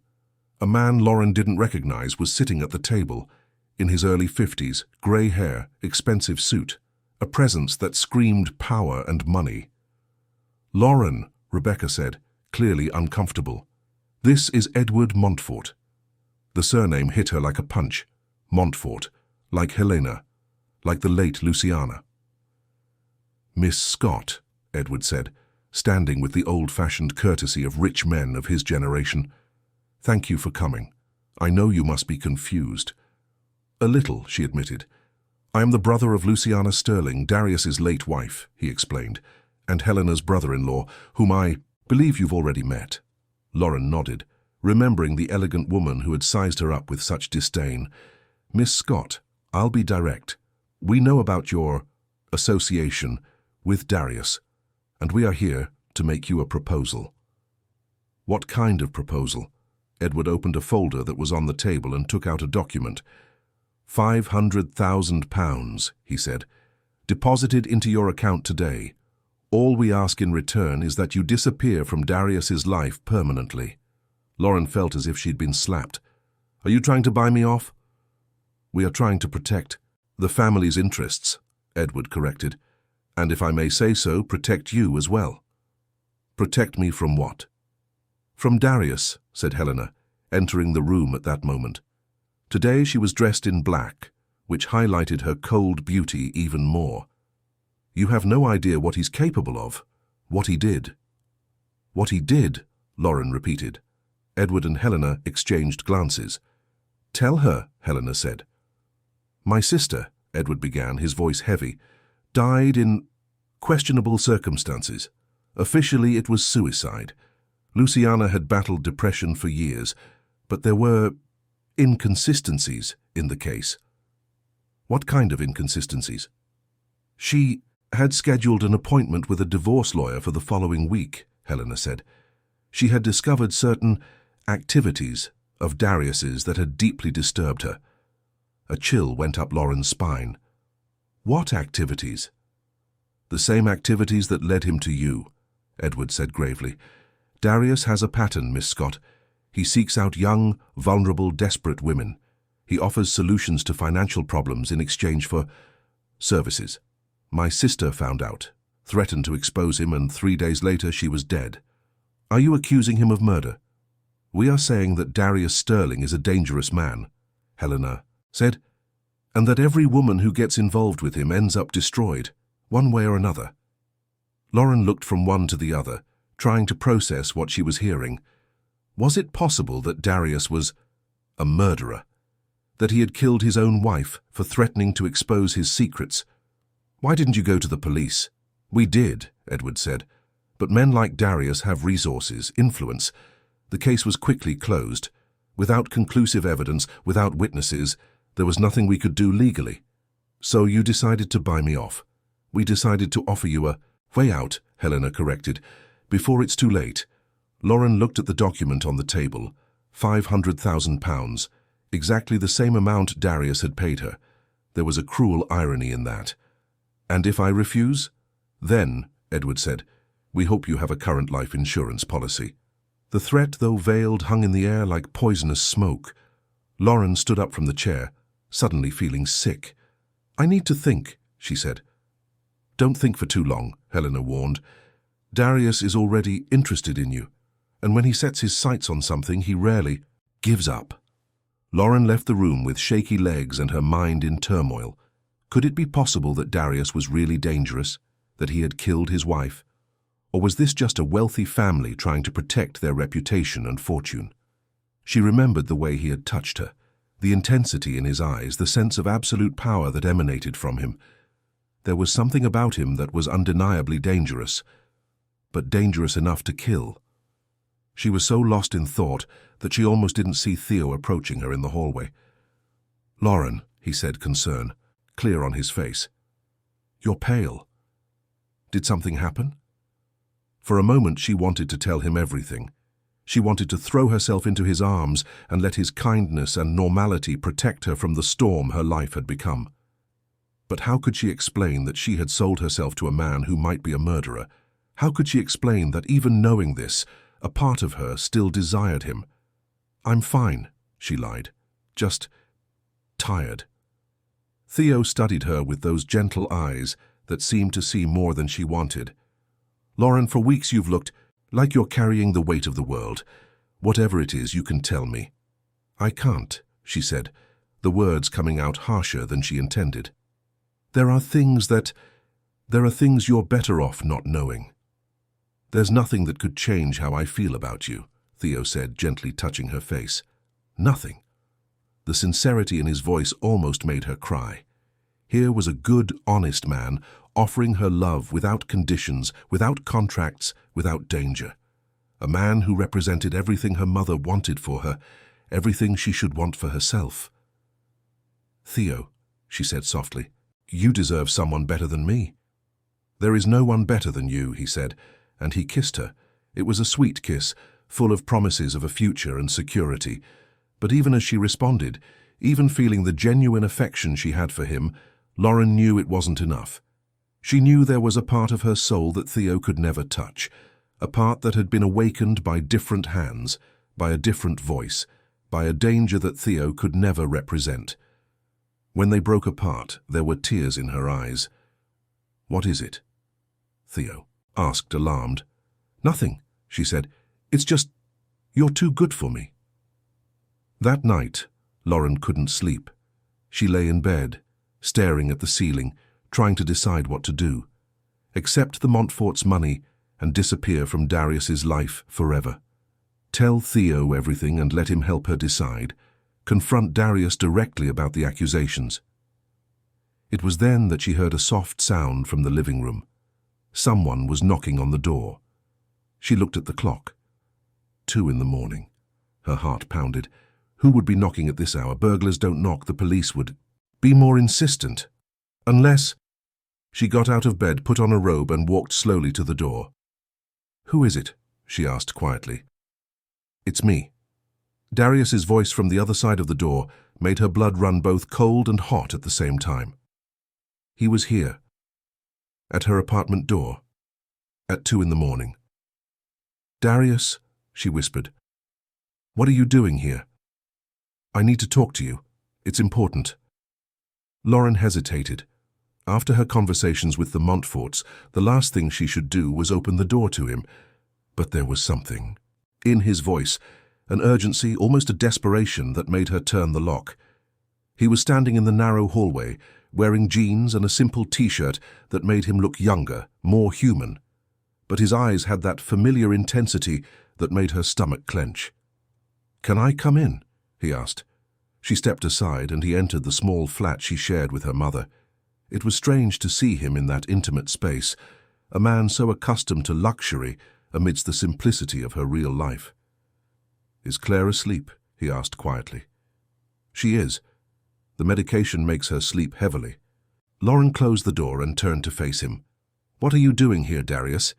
A man Lauren didn't recognize was sitting at the table, in his early 50s, grey hair, expensive suit, a presence that screamed power and money. "Lauren," Rebecca said, clearly uncomfortable. "This is Edward Montfort." The surname hit her like a punch. Montfort, like Helena, like the late Luciana. "Miss Scott," Edward said, standing with the old-fashioned courtesy of rich men of his generation. "Thank you for coming. I know you must be confused." "A little," she admitted. "I am the brother of Luciana Sterling, Darius's late wife," he explained, "and Helena's brother-in-law, whom I believe you've already met." Lauren nodded, remembering the elegant woman who had sized her up with such disdain. "Miss Scott, I'll be direct. We know about your association with Darius, and we are here to make you a proposal." "What kind of proposal?" Edward opened a folder that was on the table and took out a document. £500,000, he said, "deposited into your account today. All we ask in return is that you disappear from Darius's life permanently." Lauren felt as if she'd been slapped. "Are you trying to buy me off?" "We are trying to protect the family's interests," Edward corrected. "And if I may say so, protect you as well." "Protect me from what?" "From Darius," said Helena, entering the room at that moment. Today she was dressed in black, which highlighted her cold beauty even more. "You have no idea what he's capable of. What he did." "What he did," Lauren repeated. Edward and Helena exchanged glances. "Tell her," Helena said. "My sister," Edward began, his voice heavy, "died in questionable circumstances. Officially, it was suicide. Luciana had battled depression for years, but there were inconsistencies in the case." "What kind of inconsistencies?" "She had scheduled an appointment with a divorce lawyer for the following week," Helena said. "She had discovered certain activities of Darius's that had deeply disturbed her." A chill went up Lauren's spine. "What activities?" "The same activities that led him to you," Edward said gravely. "Darius has a pattern, Miss Scott. He seeks out young, vulnerable, desperate women. He offers solutions to financial problems in exchange for services. My sister found out, threatened to expose him, and 3 days later she was dead." "Are you accusing him of murder?" "We are saying that Darius Sterling is a dangerous man," Helena said, "and that every woman who gets involved with him ends up destroyed, one way or another." Lauren looked from one to the other, trying to process what she was hearing. Was it possible that Darius was a murderer? That he had killed his own wife for threatening to expose his secrets? "Why didn't you go to the police?" "We did," Edward said. "But men like Darius have resources, influence." The case was quickly closed. Without conclusive evidence, without witnesses, there was nothing we could do legally. "So you decided to buy me off." "We decided to offer you a way out," Helena corrected, "before it's too late." Lauren looked at the document on the table. £500,000, exactly the same amount Darius had paid her. There was a cruel irony in that. "And if I refuse?" "Then," Edward said, "we hope you have a current life insurance policy." The threat, though veiled, hung in the air like poisonous smoke. Lauren stood up from the chair, suddenly feeling sick. "I need to think," she said. "Don't think for too long," Helena warned. "Darius is already interested in you, and when he sets his sights on something, he rarely gives up." Lauren left the room with shaky legs and her mind in turmoil. Could it be possible that Darius was really dangerous, that he had killed his wife? Or was this just a wealthy family trying to protect their reputation and fortune? She remembered the way he had touched her, the intensity in his eyes, the sense of absolute power that emanated from him. There was something about him that was undeniably dangerous, but dangerous enough to kill. She was so lost in thought that she almost didn't see Theo approaching her in the hallway. "Lauren," he said, concern clear on his face. "You're pale. Did something happen?" For a moment she wanted to tell him everything. She wanted to throw herself into his arms and let his kindness and normality protect her from the storm her life had become. But how could she explain that she had sold herself to a man who might be a murderer? How could she explain that even knowing this, a part of her still desired him? "I'm fine," she lied. "Just tired." Theo studied her with those gentle eyes that seemed to see more than she wanted. "Lauren, for weeks you've looked like you're carrying the weight of the world. Whatever it is, you can tell me." "I can't," she said, the words coming out harsher than she intended. There are things you're better off not knowing." "There's nothing that could change how I feel about you," Theo said, gently touching her face. "Nothing." The sincerity in his voice almost made her cry. Here was a good, honest man offering her love without conditions, without contracts, without danger. A man who represented everything her mother wanted for her, everything she should want for herself. "Theo," she said softly, "you deserve someone better than me." "There is no one better than you," he said, and he kissed her. It was a sweet kiss, full of promises of a future and security. But even as she responded, even feeling the genuine affection she had for him, Lauren knew it wasn't enough. She knew there was a part of her soul that Theo could never touch, a part that had been awakened by different hands, by a different voice, by a danger that Theo could never represent. When they broke apart, there were tears in her eyes. "What is it?" Theo asked, alarmed. "Nothing," she said. "It's just, you're too good for me." That night, Lauren couldn't sleep. She lay in bed, staring at the ceiling, trying to decide what to do. Accept the Montfort's money and disappear from Darius's life forever. Tell Theo everything and let him help her decide. Confront Darius directly about the accusations. It was then that she heard a soft sound from the living room. Someone was knocking on the door. She looked at the clock. 2 in the morning. Her heart pounded. Who would be knocking at this hour? Burglars don't knock, the police would. Be more insistent. Unless... She got out of bed, put on a robe and walked slowly to the door. "Who is it?" she asked quietly. "It's me." Darius's voice from the other side of the door made her blood run both cold and hot at the same time. He was here, at her apartment door, at 2 in the morning. "Darius," she whispered, "what are you doing here? I need to talk to you. It's important." Lauren hesitated. After her conversations with the Montforts, the last thing she should do was open the door to him. But there was something in his voice, an urgency, almost a desperation, that made her turn the lock. He was standing in the narrow hallway, wearing jeans and a simple t-shirt that made him look younger, more human. But his eyes had that familiar intensity that made her stomach clench. "Can I come in?" he asked. She stepped aside and he entered the small flat she shared with her mother. It was strange to see him in that intimate space, a man so accustomed to luxury amidst the simplicity of her real life. "Is Claire asleep?" he asked quietly. "She is. The medication makes her sleep heavily." Lauren closed the door and turned to face him. "What are you doing here, Darius?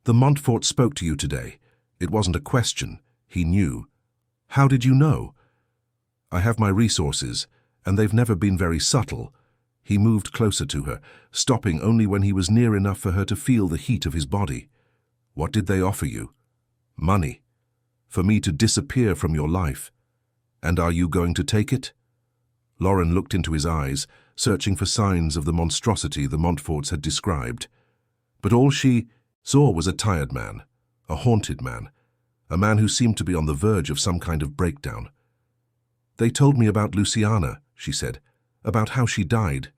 The Montfort spoke to you today. It wasn't a question. He knew." "How did you know?" "I have my resources, and they've never been very subtle." He moved closer to her, stopping only when he was near enough for her to feel the heat of his body. "What did they offer you?" "Money. For me to disappear from your life. And are you going to take it?" Lauren looked into his eyes, searching for signs of the monstrosity the Montforts had described. But all she saw was a tired man, a haunted man, a man who seemed to be on the verge of some kind of breakdown. "They told me about Luciana," she said, "about how she died."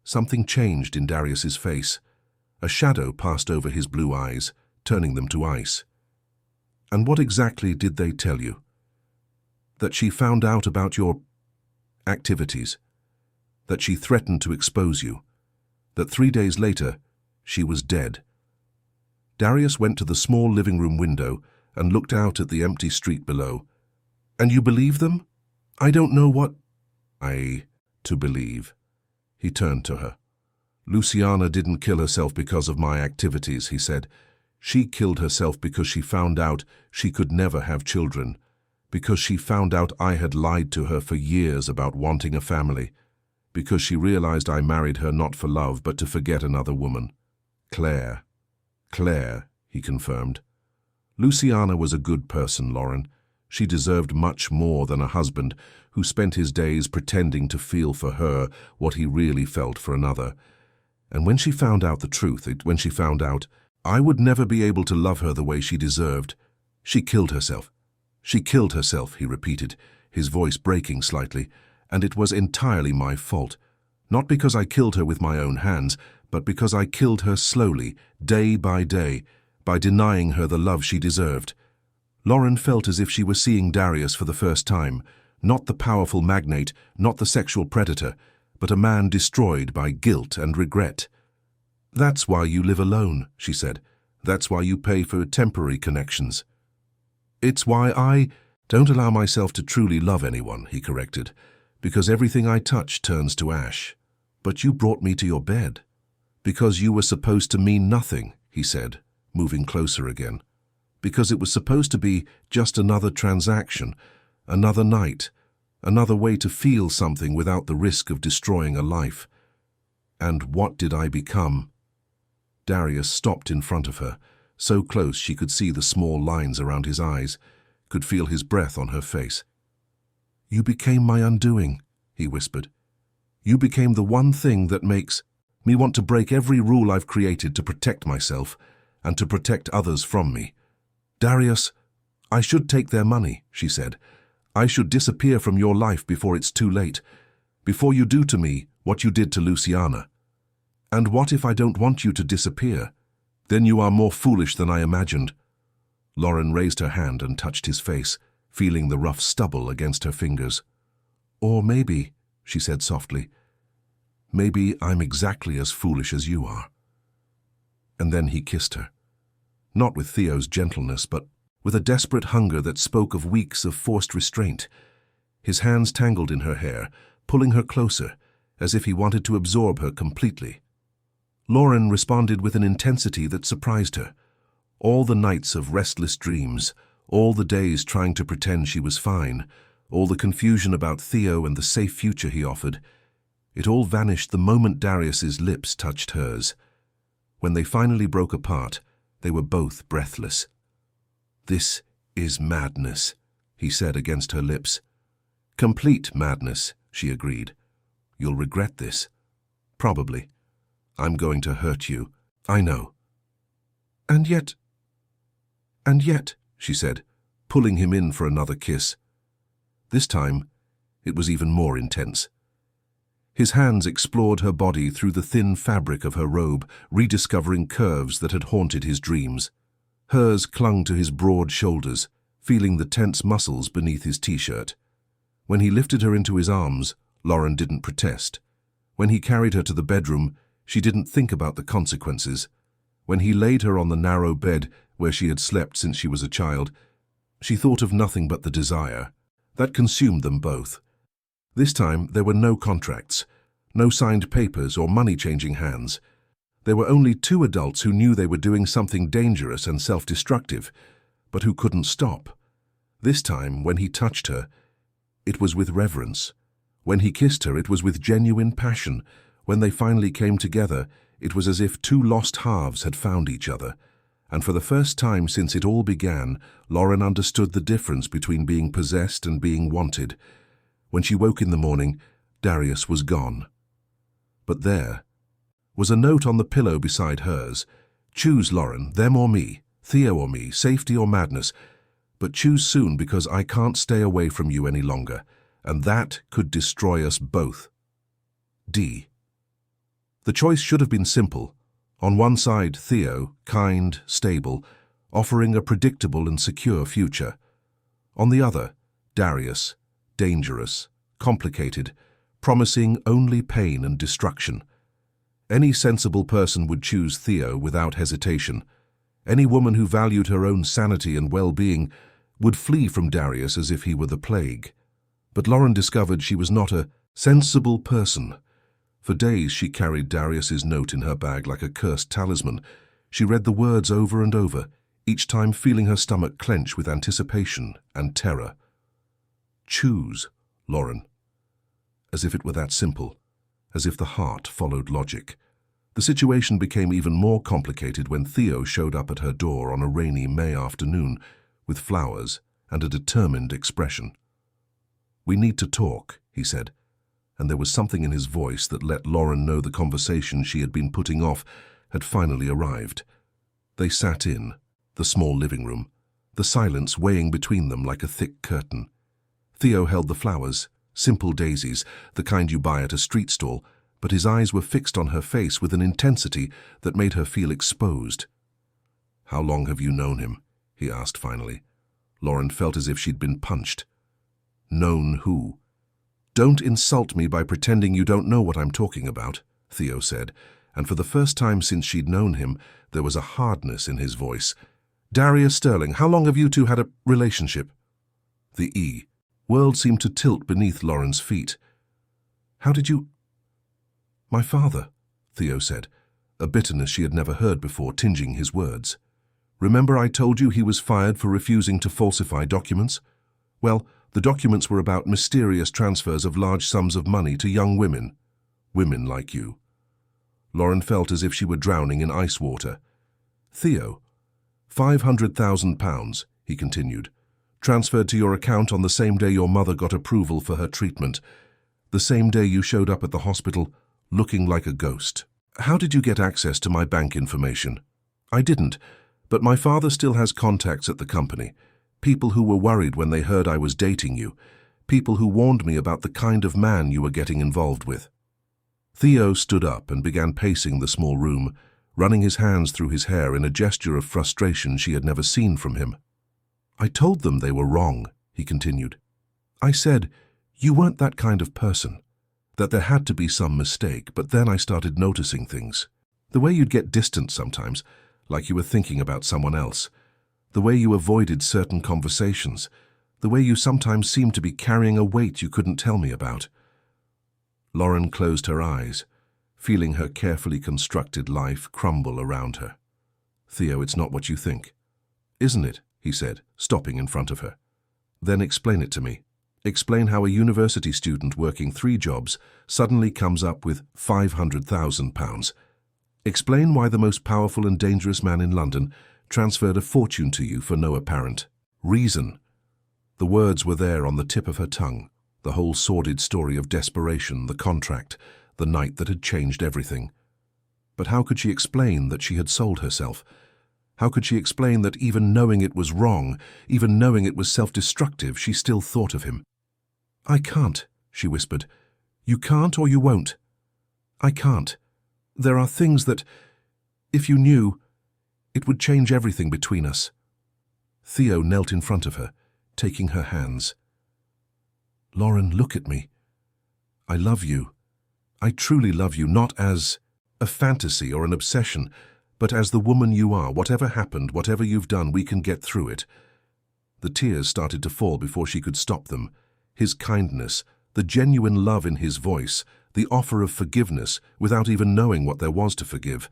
Something changed in Darius's face. A shadow passed over his blue eyes, turning them to ice. "And what exactly did they tell you?" "That she found out about your activities. That she threatened to expose you. That 3 days later, she was dead." Darius went to the small living room window and looked out at the empty street below. "And you believe them?" "I don't know what to believe." He turned to her. "Luciana didn't kill herself because of my activities," he said. "She killed herself because she found out she could never have children, because she found out I had lied to her for years about wanting a family, because she realized I married her not for love but to forget another woman." "Claire." "Claire," he confirmed. "Luciana was a good person, Lauren. She deserved much more than a husband who spent his days pretending to feel for her what he really felt for another. And when she found out the truth, when she found out I would never be able to love her the way she deserved, she killed herself. She killed herself," he repeated, his voice breaking slightly, "and it was entirely my fault. Not because I killed her with my own hands, but because I killed her slowly, day by day, by denying her the love she deserved." Lauren felt as if she were seeing Darius for the first time, not the powerful magnate, not the sexual predator, but a man destroyed by guilt and regret. "That's why you live alone," she said. "That's why you pay for temporary connections." "It's why I don't allow myself to truly love anyone," he corrected, "because everything I touch turns to ash." "But you brought me to your bed." "Because you were supposed to mean nothing," he said, moving closer again. "Because it was supposed to be just another transaction, another night, another way to feel something without the risk of destroying a life. And what did I become?" Darius stopped in front of her, so close she could see the small lines around his eyes, could feel his breath on her face. "You became my undoing," he whispered. "You became the one thing that makes me want to break every rule I've created to protect myself and to protect others from me." "Darius, I should take their money," she said. "I should disappear from your life before it's too late. Before you do to me what you did to Luciana. And what if I don't want you to disappear? Then you are more foolish than I imagined. Lauren raised her hand and touched his face, feeling the rough stubble against her fingers. Or maybe, she said softly, maybe I'm exactly as foolish as you are. And then he kissed her. Not with Theo's gentleness, but with a desperate hunger that spoke of weeks of forced restraint. His hands tangled in her hair, pulling her closer, as if he wanted to absorb her completely. Lauren responded with an intensity that surprised her. All the nights of restless dreams, all the days trying to pretend she was fine, all the confusion about Theo and the safe future he offered, it all vanished the moment Darius's lips touched hers. When they finally broke apart, they were both breathless. "This is madness," he said against her lips. "Complete madness," she agreed. "You'll regret this." "Probably. I'm going to hurt you. I know." And yet, she said, pulling him in for another kiss. This time, it was even more intense. His hands explored her body through the thin fabric of her robe, rediscovering curves that had haunted his dreams. Hers clung to his broad shoulders, feeling the tense muscles beneath his t-shirt. When he lifted her into his arms, Lauren didn't protest. When he carried her to the bedroom, she didn't think about the consequences. When he laid her on the narrow bed where she had slept since she was a child, she thought of nothing but the desire. That consumed them both. This time there were no contracts, no signed papers or money-changing hands. There were only two adults who knew they were doing something dangerous and self-destructive, but who couldn't stop. This time, when he touched her, it was with reverence. When he kissed her, it was with genuine passion. When they finally came together, it was as if two lost halves had found each other. And for the first time since it all began, Lauren understood the difference between being possessed and being wanted. When she woke in the morning, Darius was gone. But there was a note on the pillow beside hers. "Choose, Lauren, them or me, Theo or me, safety or madness. But choose soon, because I can't stay away from you any longer, and that could destroy us both. D." The choice should have been simple. On one side, Theo, kind, stable, offering a predictable and secure future. On the other, Darius, dangerous, complicated, promising only pain and destruction. Any sensible person would choose Theo without hesitation. Any woman who valued her own sanity and well-being would flee from Darius as if he were the plague. But Lauren discovered she was not a sensible person. For days she carried Darius's note in her bag like a cursed talisman. She read the words over and over, each time feeling her stomach clench with anticipation and terror. "Choose, Lauren." As if it were that simple, as if the heart followed logic. The situation became even more complicated when Theo showed up at her door on a rainy May afternoon with flowers and a determined expression. "We need to talk," he said, and there was something in his voice that let Lauren know the conversation she had been putting off had finally arrived. They sat in the small living room, the silence weighing between them like a thick curtain. Theo held the flowers, simple daisies, the kind you buy at a street stall, but his eyes were fixed on her face with an intensity that made her feel exposed. "How long have you known him?" he asked finally. Lauren felt as if she'd been punched. "Known who?" "Don't insult me by pretending you don't know what I'm talking about," Theo said, and for the first time since she'd known him, there was a hardness in his voice. "Darius Sterling, how long have you two had a relationship?" The world seemed to tilt beneath Lauren's feet. "How did you—" "My father," Theo said, a bitterness she had never heard before tinging his words. "Remember I told you he was fired for refusing to falsify documents? Well, the documents were about mysterious transfers of large sums of money to young women. Women like you." Lauren felt as if she were drowning in ice water. "Theo, £500,000, he continued, transferred to your account on the same day your mother got approval for her treatment, the same day you showed up at the hospital looking like a ghost. How did you get access to my bank information?" "I didn't, but my father still has contacts at the company. People who were worried when they heard I was dating you. People who warned me about the kind of man you were getting involved with." Theo stood up and began pacing the small room, running his hands through his hair in a gesture of frustration she had never seen from him. "I told them they were wrong," he continued. "I said, you weren't that kind of person, that there had to be some mistake, but then I started noticing things. The way you'd get distant sometimes, like you were thinking about someone else. The way you avoided certain conversations. The way you sometimes seemed to be carrying a weight you couldn't tell me about." Lauren closed her eyes, feeling her carefully constructed life crumble around her. "Theo, it's not what you think." "Isn't it?" he said, stopping in front of her. "Then explain it to me. Explain how a university student working 3 jobs suddenly comes up with £500,000. Explain why the most powerful and dangerous man in London transferred a fortune to you for no apparent reason." The words were there on the tip of her tongue, the whole sordid story of desperation, the contract, the night that had changed everything. But how could she explain that she had sold herself? How could she explain that even knowing it was wrong, even knowing it was self-destructive, she still thought of him? "I can't," she whispered. "You can't or you won't. I can't. There are things that, if you knew, it would change everything between us." Theo knelt in front of her, taking her hands. "Lauren, look at me. I love you. I truly love you, not as a fantasy or an obsession, but as the woman you are. Whatever happened, whatever you've done, we can get through it." The tears started to fall before she could stop them. His kindness, the genuine love in his voice, the offer of forgiveness without even knowing what there was to forgive,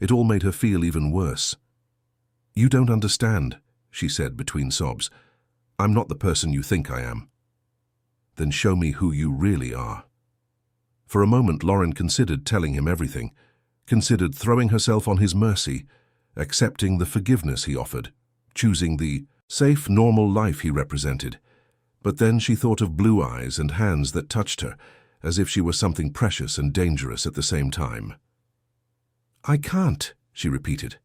it all made her feel even worse. "You don't understand," she said between sobs. "I'm not the person you think I am." "Then show me who you really are." For a moment, Lauren considered telling him everything, considered throwing herself on his mercy, accepting the forgiveness he offered, choosing the safe, normal life he represented. But then she thought of blue eyes and hands that touched her, as if she were something precious and dangerous at the same time. "I can't," she repeated.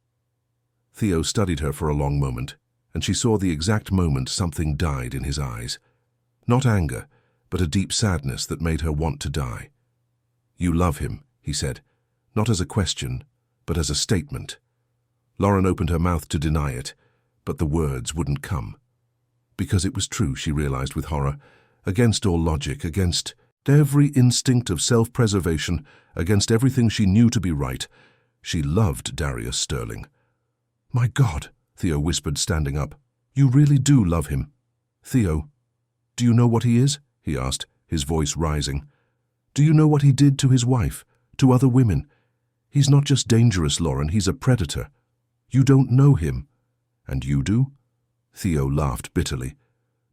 Theo studied her for a long moment, and she saw the exact moment something died in his eyes. Not anger, but a deep sadness that made her want to die. "You love him," he said, not as a question, but as a statement. Lauren opened her mouth to deny it, but the words wouldn't come. Because it was true, she realized with horror, against all logic, against every instinct of self-preservation, against everything she knew to be right. She loved Darius Sterling. "My God," Theo whispered, standing up. "You really do love him." "Theo, do you know what he is?" he asked, his voice rising. "Do you know what he did to his wife, to other women? He's not just dangerous, Lauren, he's a predator. You don't know him. And you do?" Theo laughed bitterly.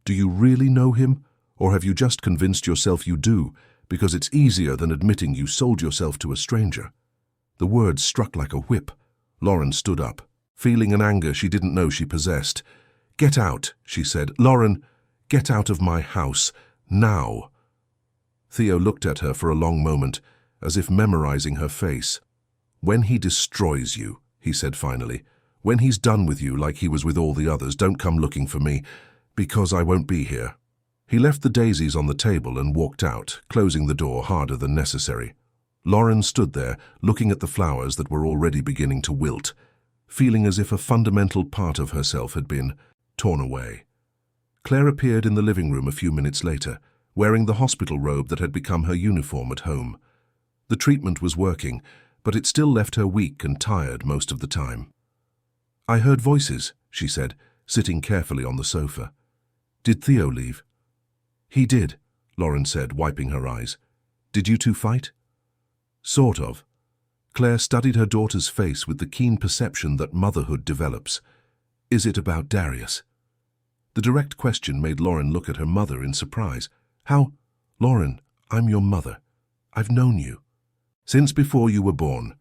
"Do you really know him, or have you just convinced yourself you do, because it's easier than admitting you sold yourself to a stranger?" The words struck like a whip. Lauren stood up, feeling an anger she didn't know she possessed. "Get out," she said. "Lauren, get out of my house, now." Theo looked at her for a long moment, as if memorizing her face. "When he destroys you," he said finally, "when he's done with you like he was with all the others, don't come looking for me, because I won't be here." He left the daisies on the table and walked out, closing the door harder than necessary. Lauren stood there, looking at the flowers that were already beginning to wilt, feeling as if a fundamental part of herself had been torn away. Claire appeared in the living room a few minutes later, wearing the hospital robe that had become her uniform at home. The treatment was working, but it still left her weak and tired most of the time. "I heard voices," she said, sitting carefully on the sofa. "Did Theo leave?" "He did," Lauren said, wiping her eyes. "Did you two fight?" "Sort of." Claire studied her daughter's face with the keen perception that motherhood develops. "Is it about Darius?" The direct question made Lauren look at her mother in surprise. "How?" "Lauren, I'm your mother. I've known you since before you were born.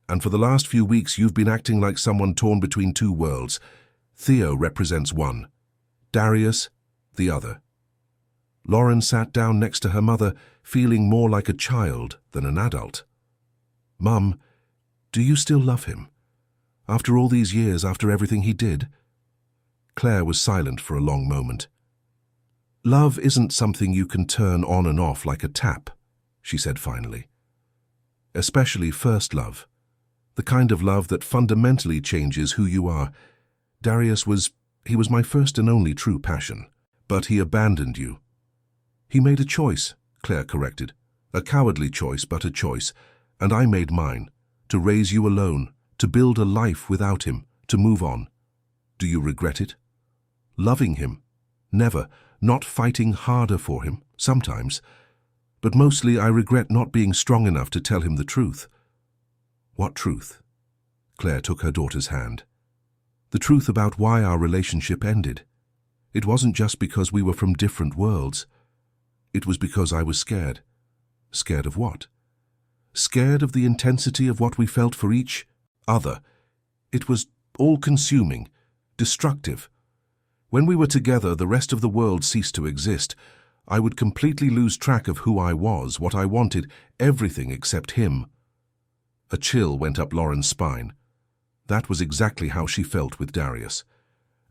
And for the last few weeks you've been acting like someone torn between two worlds. Theo represents one, Darius the other." Lauren sat down next to her mother, feeling more like a child than an adult. "Mum, do you still love him? After all these years, after everything he did?" Claire was silent for a long moment. Love isn't something you can turn on and off like a tap, she said finally. Especially first love. The kind of love that fundamentally changes who you are. Darius was my first and only true passion. But he abandoned you. He made a choice, Claire corrected. A cowardly choice, but a choice. And I made mine. To raise you alone. To build a life without him. To move on. Do you regret it? Loving him? Never. Not fighting harder for him? Sometimes. But mostly I regret not being strong enough to tell him the truth. What truth? Claire took her daughter's hand. The truth about why our relationship ended. It wasn't just because we were from different worlds. It was because I was scared. Scared of what? Scared of the intensity of what we felt for each other. It was all-consuming, destructive. When we were together, the rest of the world ceased to exist. I would completely lose track of who I was, what I wanted, everything except him. A chill went up Lauren's spine. That was exactly how she felt with Darius.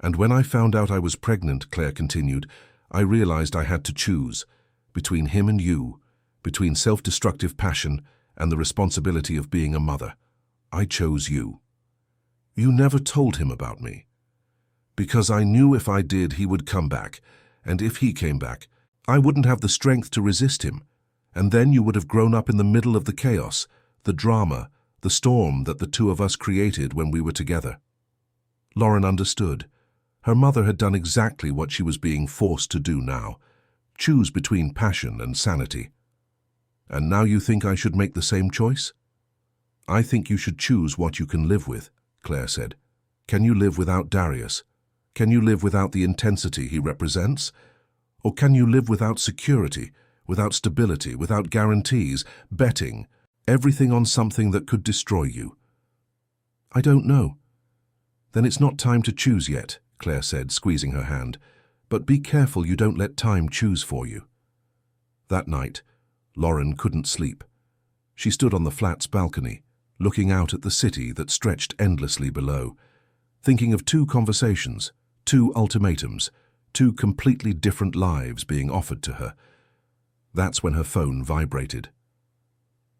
And when I found out I was pregnant, Claire continued, I realized I had to choose between him and you, between self-destructive passion and the responsibility of being a mother. I chose you. You never told him about me. Because I knew if I did, he would come back, and if he came back, I wouldn't have the strength to resist him, and then you would have grown up in the middle of the chaos, the drama, the storm that the two of us created when we were together. Lauren understood. Her mother had done exactly what she was being forced to do now, choose between passion and sanity. And now you think I should make the same choice? I think you should choose what you can live with, Claire said. Can you live without Darius? Can you live without the intensity he represents? Or can you live without security, without stability, without guarantees, betting, everything on something that could destroy you? I don't know. Then it's not time to choose yet, Claire said, squeezing her hand. But be careful you don't let time choose for you. That night, Lauren couldn't sleep. She stood on the flat's balcony, looking out at the city that stretched endlessly below, thinking of two conversations, two ultimatums, two completely different lives being offered to her. That's when her phone vibrated.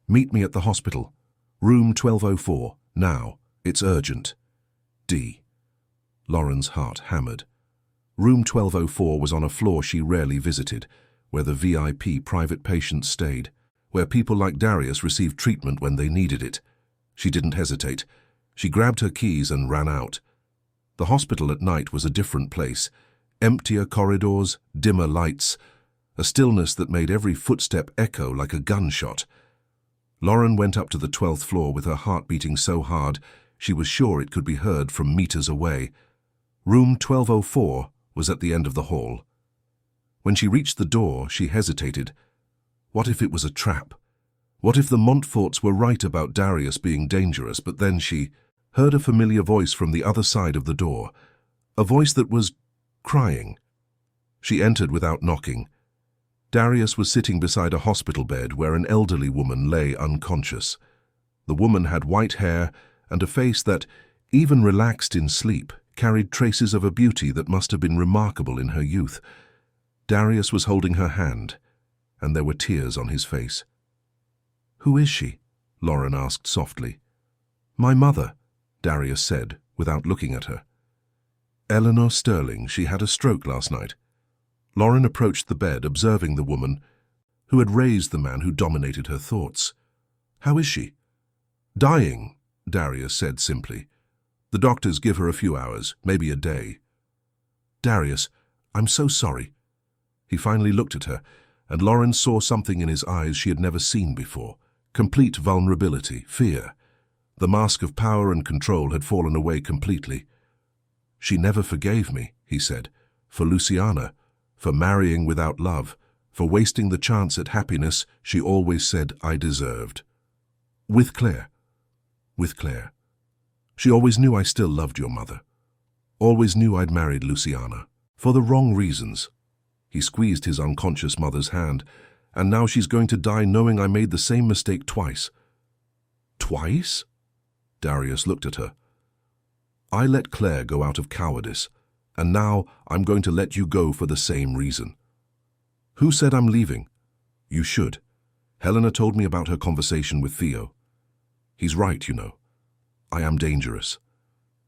Meet me at the hospital. Room 1204, now. It's urgent. D. Lauren's heart hammered. Room 1204 was on a floor she rarely visited, where the VIP private patients stayed, where people like Darius received treatment when they needed it. She didn't hesitate. She grabbed her keys and ran out. The hospital at night was a different place. Emptier corridors, dimmer lights, a stillness that made every footstep echo like a gunshot. Lauren went up to the 12th floor with her heart beating so hard she was sure it could be heard from meters away. Room 1204 was at the end of the hall. When she reached the door, she hesitated. What if it was a trap? What if the Montforts were right about Darius being dangerous, but then she heard a familiar voice from the other side of the door, a voice that was crying. She entered without knocking. Darius was sitting beside a hospital bed where an elderly woman lay unconscious. The woman had white hair and a face that, even relaxed in sleep, carried traces of a beauty that must have been remarkable in her youth. Darius was holding her hand, and there were tears on his face. "Who is she?" Lauren asked softly. "My mother," Darius said, without looking at her. "Eleanor Sterling. She had a stroke last night." Lauren approached the bed, observing the woman who had raised the man who dominated her thoughts. "How is she?" "Dying," Darius said simply. "The doctors give her a few hours, maybe a day." "Darius, I'm so sorry." He finally looked at her, and Lauren saw something in his eyes she had never seen before. Complete vulnerability, fear. The mask of power and control had fallen away completely. "She never forgave me," he said, "for Luciana, for marrying without love, for wasting the chance at happiness she always said I deserved." "With Claire." "With Claire. She always knew I still loved your mother. Always knew I'd married Luciana. For the wrong reasons." He squeezed his unconscious mother's hand. "And now she's going to die knowing I made the same mistake twice." "Twice?" Darius looked at her. "I let Claire go out of cowardice, and now I'm going to let you go for the same reason. Who said I'm leaving? You should. Helena told me about her conversation with Theo. He's right, you know. I am dangerous.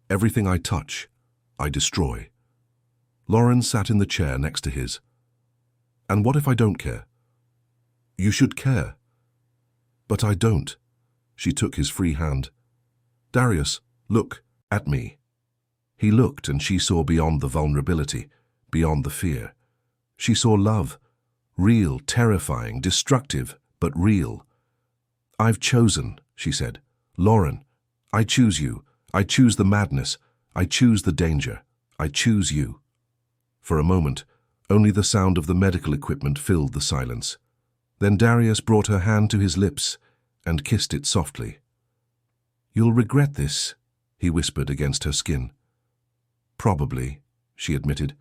Everything I touch, I destroy. Lauren sat in the chair next to his. And what if I don't care? You should care. But I don't. She took his free hand. Darius, look at me. He looked and she saw beyond the vulnerability, beyond the fear. She saw love, real, terrifying, destructive, but real. I've chosen, she said. Lauren, I choose you. I choose the madness. I choose the danger. I choose you. For a moment, only the sound of the medical equipment filled the silence. Then Darius brought her hand to his lips and kissed it softly. You'll regret this, he whispered against her skin. Probably, she admitted.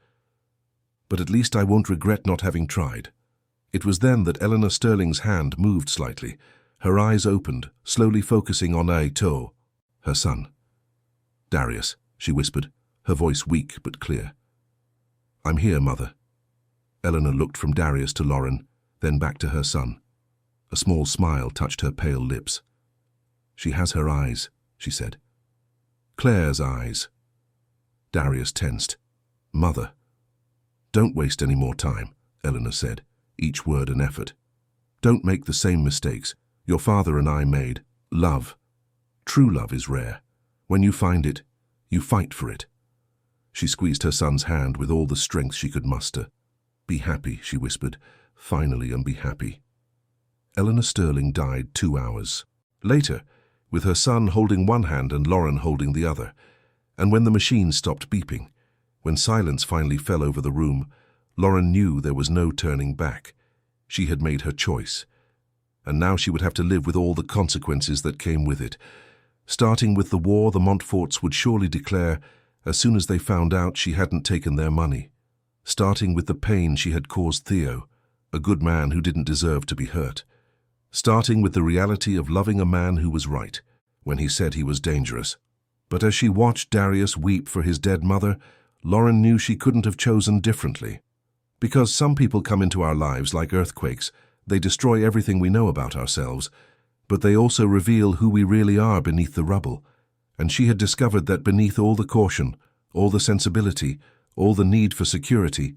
But at least I won't regret not having tried. It was then that Eleanor Sterling's hand moved slightly. Her eyes opened, slowly focusing on Aito, her son. Darius, she whispered, her voice weak but clear. I'm here, Mother. Eleanor looked from Darius to Lauren, then back to her son. A small smile touched her pale lips. She has her eyes, she said. Claire's eyes. Darius tensed. Mother. Don't waste any more time, Eleanor said, each word an effort. Don't make the same mistakes your father and I made. Love. True love is rare. When you find it, you fight for it. She squeezed her son's hand with all the strength she could muster. Be happy, she whispered, finally, and be happy. Eleanor Sterling died 2 hours later, with her son holding one hand and Lauren holding the other. And when the machine stopped beeping, when silence finally fell over the room, Lauren knew there was no turning back. She had made her choice. And now she would have to live with all the consequences that came with it. Starting with the war the Montforts would surely declare as soon as they found out she hadn't taken their money. Starting with the pain she had caused Theo, a good man who didn't deserve to be hurt. Starting with the reality of loving a man who was right, when he said he was dangerous. But as she watched Darius weep for his dead mother, Lauren knew she couldn't have chosen differently. Because some people come into our lives like earthquakes, they destroy everything we know about ourselves, but they also reveal who we really are beneath the rubble. And she had discovered that beneath all the caution, all the sensibility, all the need for security,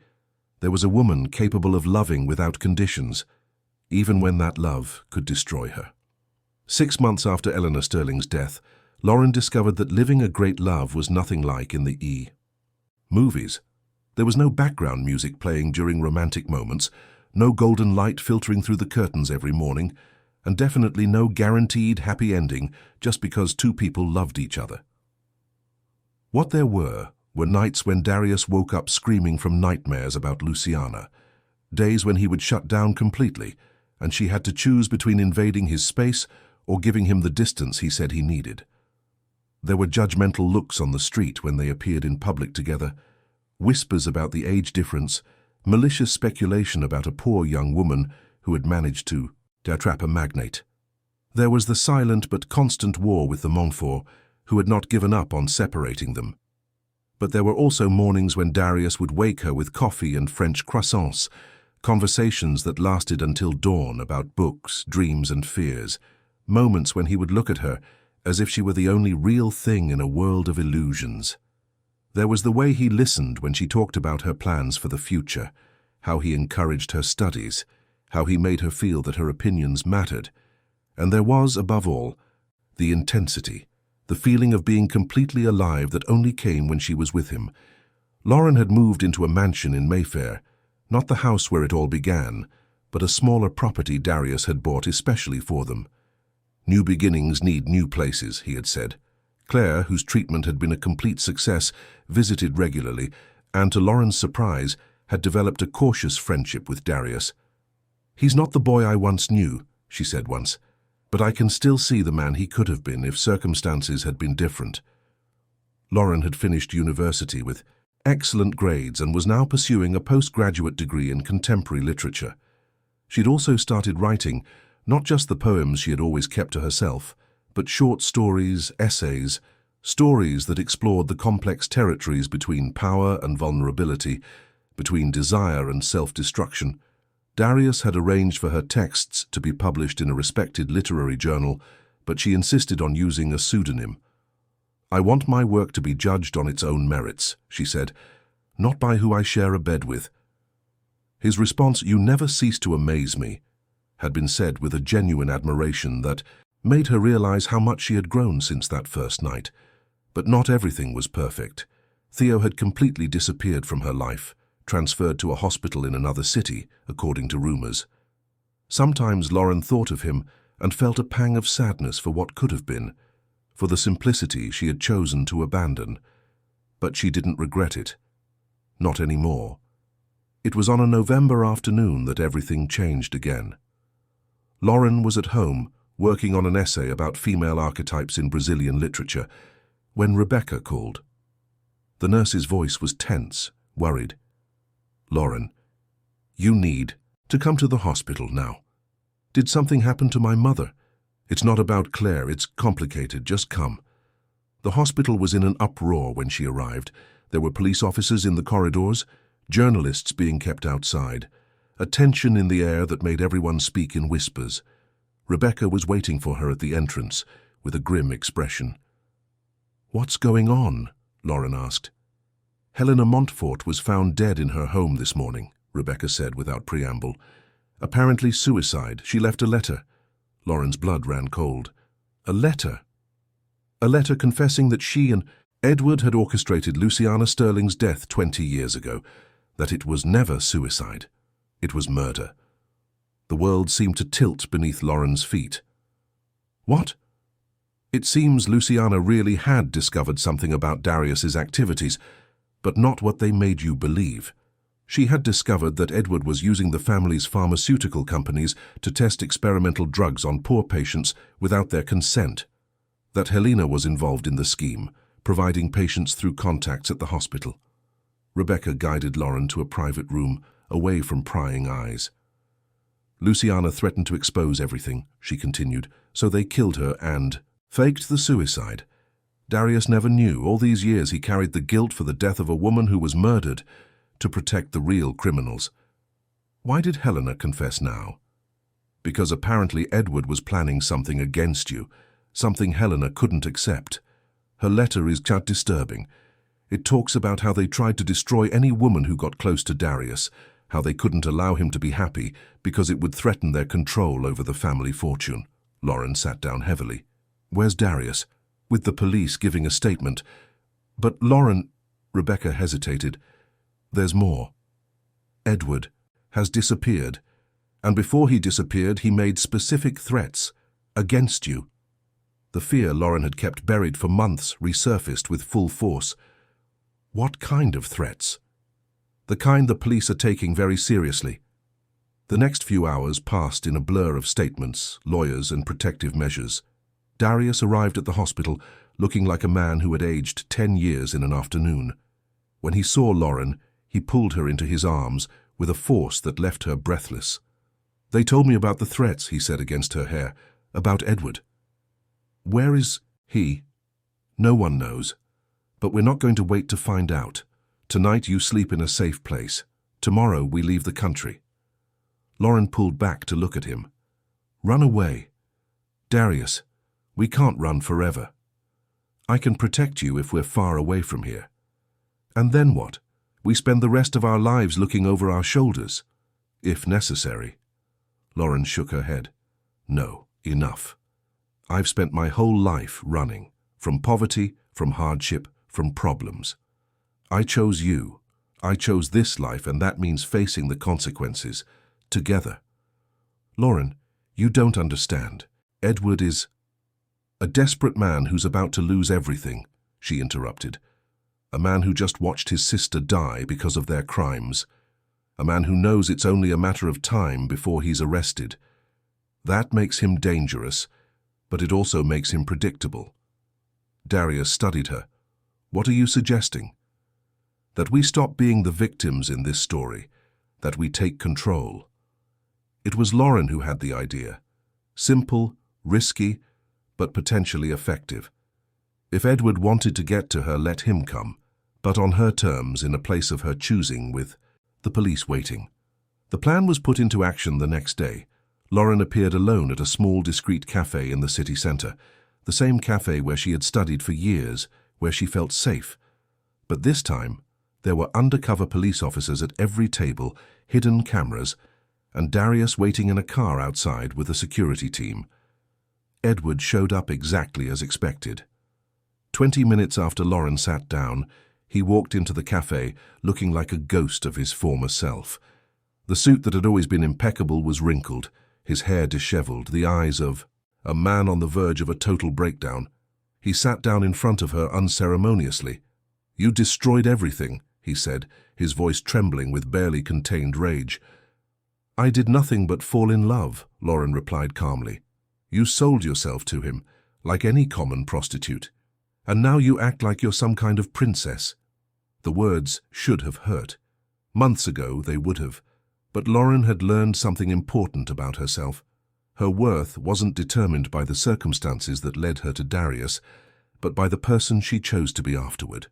there was a woman capable of loving without conditions, even when that love could destroy her. 6 months after Eleanor Sterling's death, Lauren discovered that living a great love was nothing like in the movies. There was no background music playing during romantic moments, no golden light filtering through the curtains every morning, and definitely no guaranteed happy ending just because two people loved each other. What there were nights when Darius woke up screaming from nightmares about Luciana, days when he would shut down completely, and she had to choose between invading his space or giving him the distance he said he needed. There were judgmental looks on the street when they appeared in public together, whispers about the age difference, malicious speculation about a poor young woman who had managed to trap a magnate. There was the silent but constant war with the Montfort, who had not given up on separating them. But there were also mornings when Darius would wake her with coffee and French croissants, conversations that lasted until dawn about books, dreams and fears, moments when he would look at her as if she were the only real thing in a world of illusions. There was the way he listened when she talked about her plans for the future, how he encouraged her studies, how he made her feel that her opinions mattered. And there was, above all, the intensity, the feeling of being completely alive that only came when she was with him. Lauren had moved into a mansion in Mayfair, not the house where it all began, but a smaller property Darius had bought especially for them. New beginnings need new places, he had said. Claire, whose treatment had been a complete success, visited regularly, and to Lauren's surprise, had developed a cautious friendship with Darius. He's not the boy I once knew, she said once, but I can still see the man he could have been if circumstances had been different. Lauren had finished university with excellent grades and was now pursuing a postgraduate degree in contemporary literature. She'd also started writing, not just the poems she had always kept to herself, but short stories, essays, stories that explored the complex territories between power and vulnerability, between desire and self-destruction. Darius had arranged for her texts to be published in a respected literary journal, but she insisted on using a pseudonym. "I want my work to be judged on its own merits," she said, "not by who I share a bed with." His response, "You never cease to amaze me," had been said with a genuine admiration that made her realize how much she had grown since that first night. But not everything was perfect. Theo had completely disappeared from her life, transferred to a hospital in another city, according to rumors. Sometimes Lauren thought of him and felt a pang of sadness for what could have been, for the simplicity she had chosen to abandon. But she didn't regret it. Not anymore. It was on a November afternoon that everything changed again. Lauren was at home, working on an essay about female archetypes in Brazilian literature, when Rebecca called. The nurse's voice was tense, worried. "Lauren, you need to come to the hospital now. Did something happen to my mother? It's not about Claire, it's complicated, just come." The hospital was in an uproar when she arrived. There were police officers in the corridors, journalists being kept outside, a tension in the air that made everyone speak in whispers. Rebecca was waiting for her at the entrance, with a grim expression. "What's going on?" Lauren asked. "Helena Montfort was found dead in her home this morning," Rebecca said without preamble. "Apparently suicide. She left a letter." Lauren's blood ran cold. "A letter?" "A letter confessing that she and Edward had orchestrated Luciana Sterling's death 20 years ago, that it was never suicide. It was murder." The world seemed to tilt beneath Lauren's feet. "What?" It seems Luciana really had discovered something about Darius's activities, but not what they made you believe. She had discovered that Edward was using the family's pharmaceutical companies to test experimental drugs on poor patients without their consent. That Helena was involved in the scheme, providing patients through contacts at the hospital. Rebecca guided Lauren to a private room, away from prying eyes. "Luciana threatened to expose everything," she continued, "so they killed her and faked the suicide. Darius never knew. All these years he carried the guilt for the death of a woman who was murdered to protect the real criminals." "Why did Helena confess now?" "Because apparently Edward was planning something against you, something Helena couldn't accept. Her letter is quite disturbing. It talks about how they tried to destroy any woman who got close to Darius, how they couldn't allow him to be happy because it would threaten their control over the family fortune." Lauren sat down heavily. "Where's Darius?" "With the police giving a statement." "But Lauren," Rebecca hesitated, "there's more. Edward has disappeared, and before he disappeared he made specific threats against you." The fear Lauren had kept buried for months resurfaced with full force. "What kind of threats?" "The kind the police are taking very seriously." The next few hours passed in a blur of statements, lawyers, and protective measures. Darius arrived at the hospital looking like a man who had aged 10 years in an afternoon. When he saw Lauren, he pulled her into his arms with a force that left her breathless. "They told me about the threats," he said against her hair, "about Edward." "Where is he?" "No one knows. But we're not going to wait to find out. Tonight you sleep in a safe place. Tomorrow we leave the country." Lauren pulled back to look at him. "Run away." "Darius, we can't run forever. I can protect you if we're far away from here." "And then what? We spend the rest of our lives looking over our shoulders." "If necessary." Lauren shook her head. "No, enough. I've spent my whole life running, from poverty, from hardship, from problems. I chose you. I chose this life, and that means facing the consequences, together." "Lauren, you don't understand. Edward is—" "A desperate man who's about to lose everything," she interrupted. "A man who just watched his sister die because of their crimes. A man who knows it's only a matter of time before he's arrested. That makes him dangerous, but it also makes him predictable." Darius studied her. "What are you suggesting?" "That we stop being the victims in this story, that we take control." It was Lauren who had the idea. Simple, risky, but potentially effective. If Edward wanted to get to her, let him come, but on her terms, in a place of her choosing, with the police waiting. The plan was put into action the next day. Lauren appeared alone at a small, discreet cafe in the city center, the same cafe where she had studied for years, where she felt safe. But this time, there were undercover police officers at every table, hidden cameras, and Darius waiting in a car outside with a security team. Edward showed up exactly as expected. 20 minutes after Lauren sat down, he walked into the cafe looking like a ghost of his former self. The suit that had always been impeccable was wrinkled, his hair disheveled, the eyes of a man on the verge of a total breakdown. He sat down in front of her unceremoniously. "You destroyed everything," he said, his voice trembling with barely contained rage. "I did nothing but fall in love," Lauren replied calmly. "You sold yourself to him, like any common prostitute. And now you act like you're some kind of princess." The words should have hurt. Months ago they would have. But Lauren had learned something important about herself. Her worth wasn't determined by the circumstances that led her to Darius, but by the person she chose to be afterward.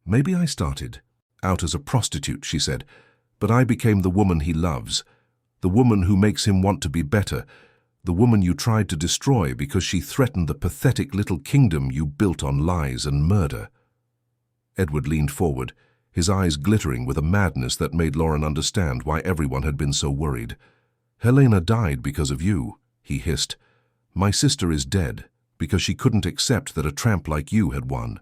"Maybe I started out as a prostitute," she said, "but I became the woman he loves, the woman who makes him want to be better, the woman you tried to destroy because she threatened the pathetic little kingdom you built on lies and murder." Edward leaned forward, his eyes glittering with a madness that made Lauren understand why everyone had been so worried. "Helena died because of you," he hissed. "My sister is dead because she couldn't accept that a tramp like you had won.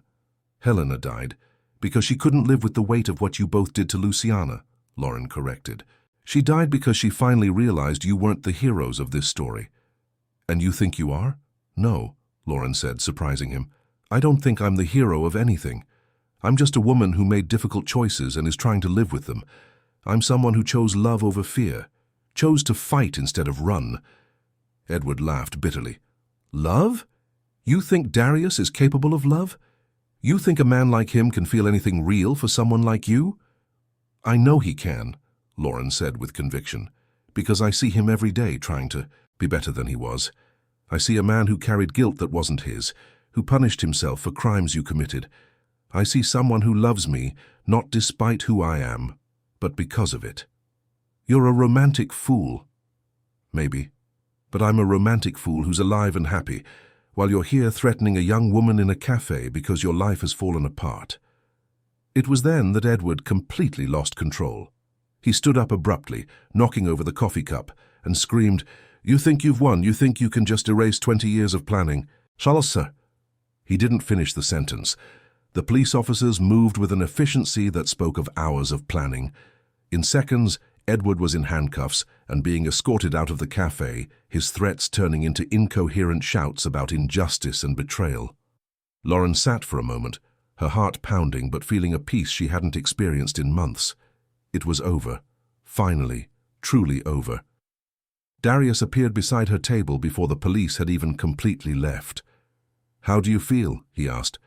Helena died because she couldn't live with the weight of what you both did to Luciana," Lauren corrected. "She died because she finally realized you weren't the heroes of this story." "And you think you are?" "No," Lauren said, surprising him. "I don't think I'm the hero of anything. I'm just a woman who made difficult choices and is trying to live with them. I'm someone who chose love over fear, chose to fight instead of run." Edward laughed bitterly. "Love? You think Darius is capable of love? You think a man like him can feel anything real for someone like you?" "I know he can," Lauren said with conviction, "because I see him every day trying to be better than he was. I see a man who carried guilt that wasn't his, who punished himself for crimes you committed. I see someone who loves me, not despite who I am, but because of it. You're a romantic fool." "Maybe. But I'm a romantic fool who's alive and happy, while you're here threatening a young woman in a cafe because your life has fallen apart." It was then that Edward completely lost control. He stood up abruptly, knocking over the coffee cup, and screamed, "You think you've won? You think you can just erase 20 years of planning? Sir." He didn't finish the sentence. The police officers moved with an efficiency that spoke of hours of planning. In seconds, Edward was in handcuffs and being escorted out of the cafe, his threats turning into incoherent shouts about injustice and betrayal. Lauren sat for a moment, her heart pounding but feeling a peace she hadn't experienced in months. It was over. Finally, truly over. Darius appeared beside her table before the police had even completely left. "How do you feel?" he asked.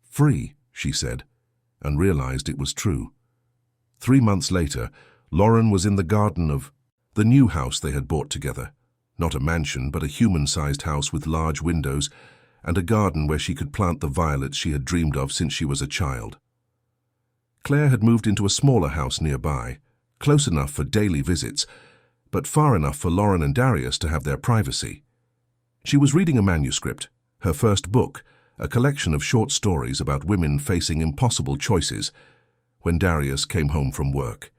"Free," she said, and realized it was true. 3 months later, Lauren was in the garden of the new house they had bought together. Not a mansion, but a human-sized house with large windows and a garden where she could plant the violets she had dreamed of since she was a child. Claire had moved into a smaller house nearby, close enough for daily visits, but far enough for Lauren and Darius to have their privacy. She was reading a manuscript, her first book, a collection of short stories about women facing impossible choices, when Darius came home from work.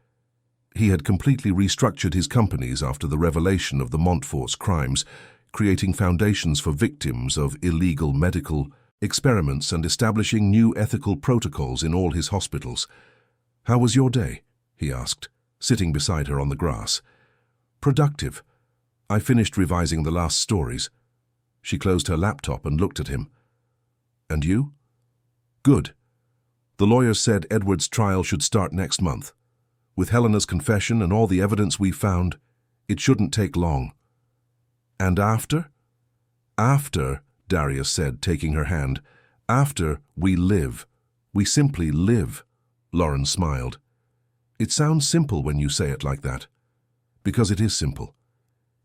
He had completely restructured his companies after the revelation of the Montfort's crimes, creating foundations for victims of illegal medical experiments and establishing new ethical protocols in all his hospitals. "How was your day?" he asked, sitting beside her on the grass. "Productive. I finished revising the last stories." She closed her laptop and looked at him. "And you?" "Good. The lawyers said Edward's trial should start next month. With Helena's confession and all the evidence we found, it shouldn't take long." "And after?" "After," Darius said, taking her hand, "after we live. We simply live." Lauren smiled. "It sounds simple when you say it like that." "Because it is simple.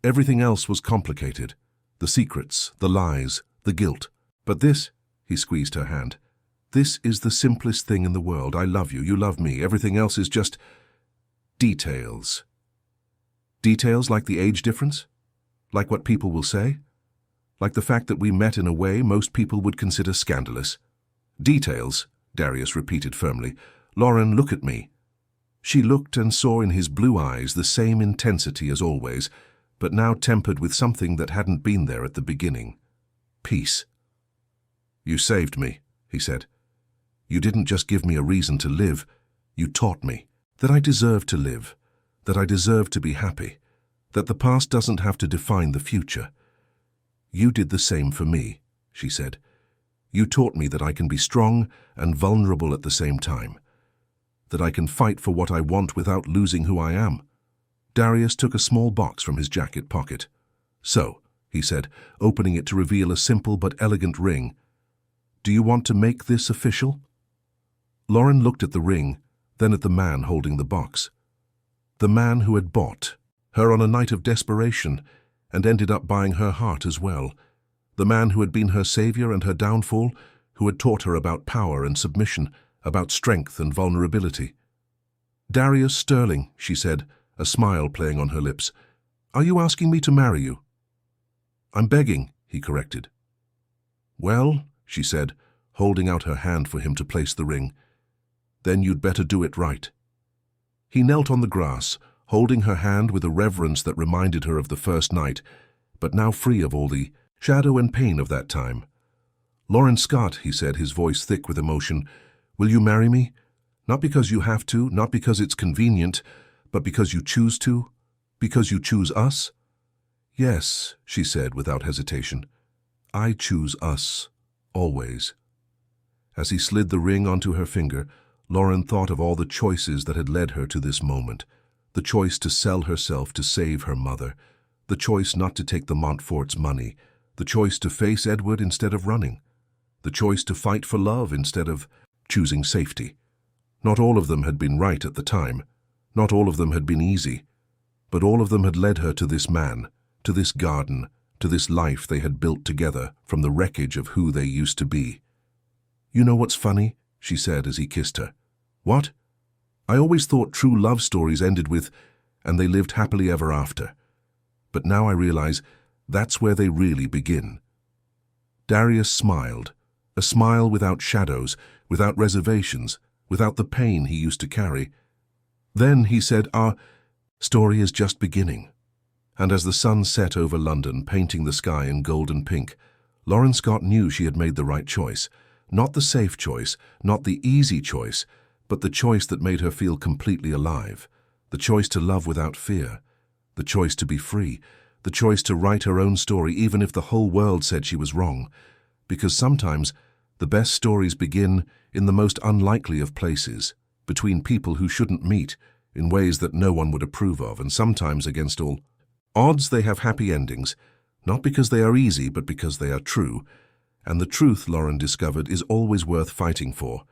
Everything else was complicated. The secrets, the lies, the guilt. But this," he squeezed her hand, "this is the simplest thing in the world. I love you, you love me. Everything else is just details." Details like the age difference? Like what people will say? Like the fact that we met in a way most people would consider scandalous? Details, Darius repeated firmly. Lauren, look at me. She looked and saw in his blue eyes the same intensity as always, but now tempered with something that hadn't been there at the beginning. Peace. You saved me, he said. You didn't just give me a reason to live, you taught me that I deserve to live, that I deserve to be happy, that the past doesn't have to define the future. You did the same for me, she said. You taught me that I can be strong and vulnerable at the same time, that I can fight for what I want without losing who I am. Darius took a small box from his jacket pocket. So, he said, opening it to reveal a simple but elegant ring. Do you want to make this official? Lauren looked at the ring, then at the man holding the box. The man who had bought her on a night of desperation and ended up buying her heart as well. The man who had been her savior and her downfall, who had taught her about power and submission, about strength and vulnerability. Darius Sterling, she said, a smile playing on her lips. Are you asking me to marry you? I'm begging, he corrected. Well, she said, holding out her hand for him to place the ring. Then you'd better do it right. He knelt on the grass, holding her hand with a reverence that reminded her of the first night, but now free of all the shadow and pain of that time. Lauren Scott, he said, his voice thick with emotion, will you marry me? Not because you have to, not because it's convenient, but because you choose to? Because you choose us? Yes, she said without hesitation. I choose us, always. As he slid the ring onto her finger, Lauren thought of all the choices that had led her to this moment. The choice to sell herself to save her mother, the choice not to take the Montfort's money, the choice to face Edward instead of running, the choice to fight for love instead of choosing safety. Not all of them had been right at the time. Not all of them had been easy. But all of them had led her to this man, to this garden, to this life they had built together from the wreckage of who they used to be. You know what's funny? She said as he kissed her. What? I always thought true love stories ended with, and they lived happily ever after. But now I realize that's where they really begin. Darius smiled, a smile without shadows, without reservations, without the pain he used to carry. Then he said, our story is just beginning. And as the sun set over London, painting the sky in golden pink, Lauren Scott knew she had made the right choice. Not the safe choice, not the easy choice, but the choice that made her feel completely alive. The choice to love without fear. The choice to be free. The choice to write her own story even if the whole world said she was wrong. Because sometimes the best stories begin in the most unlikely of places, between people who shouldn't meet, in ways that no one would approve of, and sometimes against all odds they have happy endings, not because they are easy, but because they are true. And the truth, Lauren discovered, is always worth fighting for.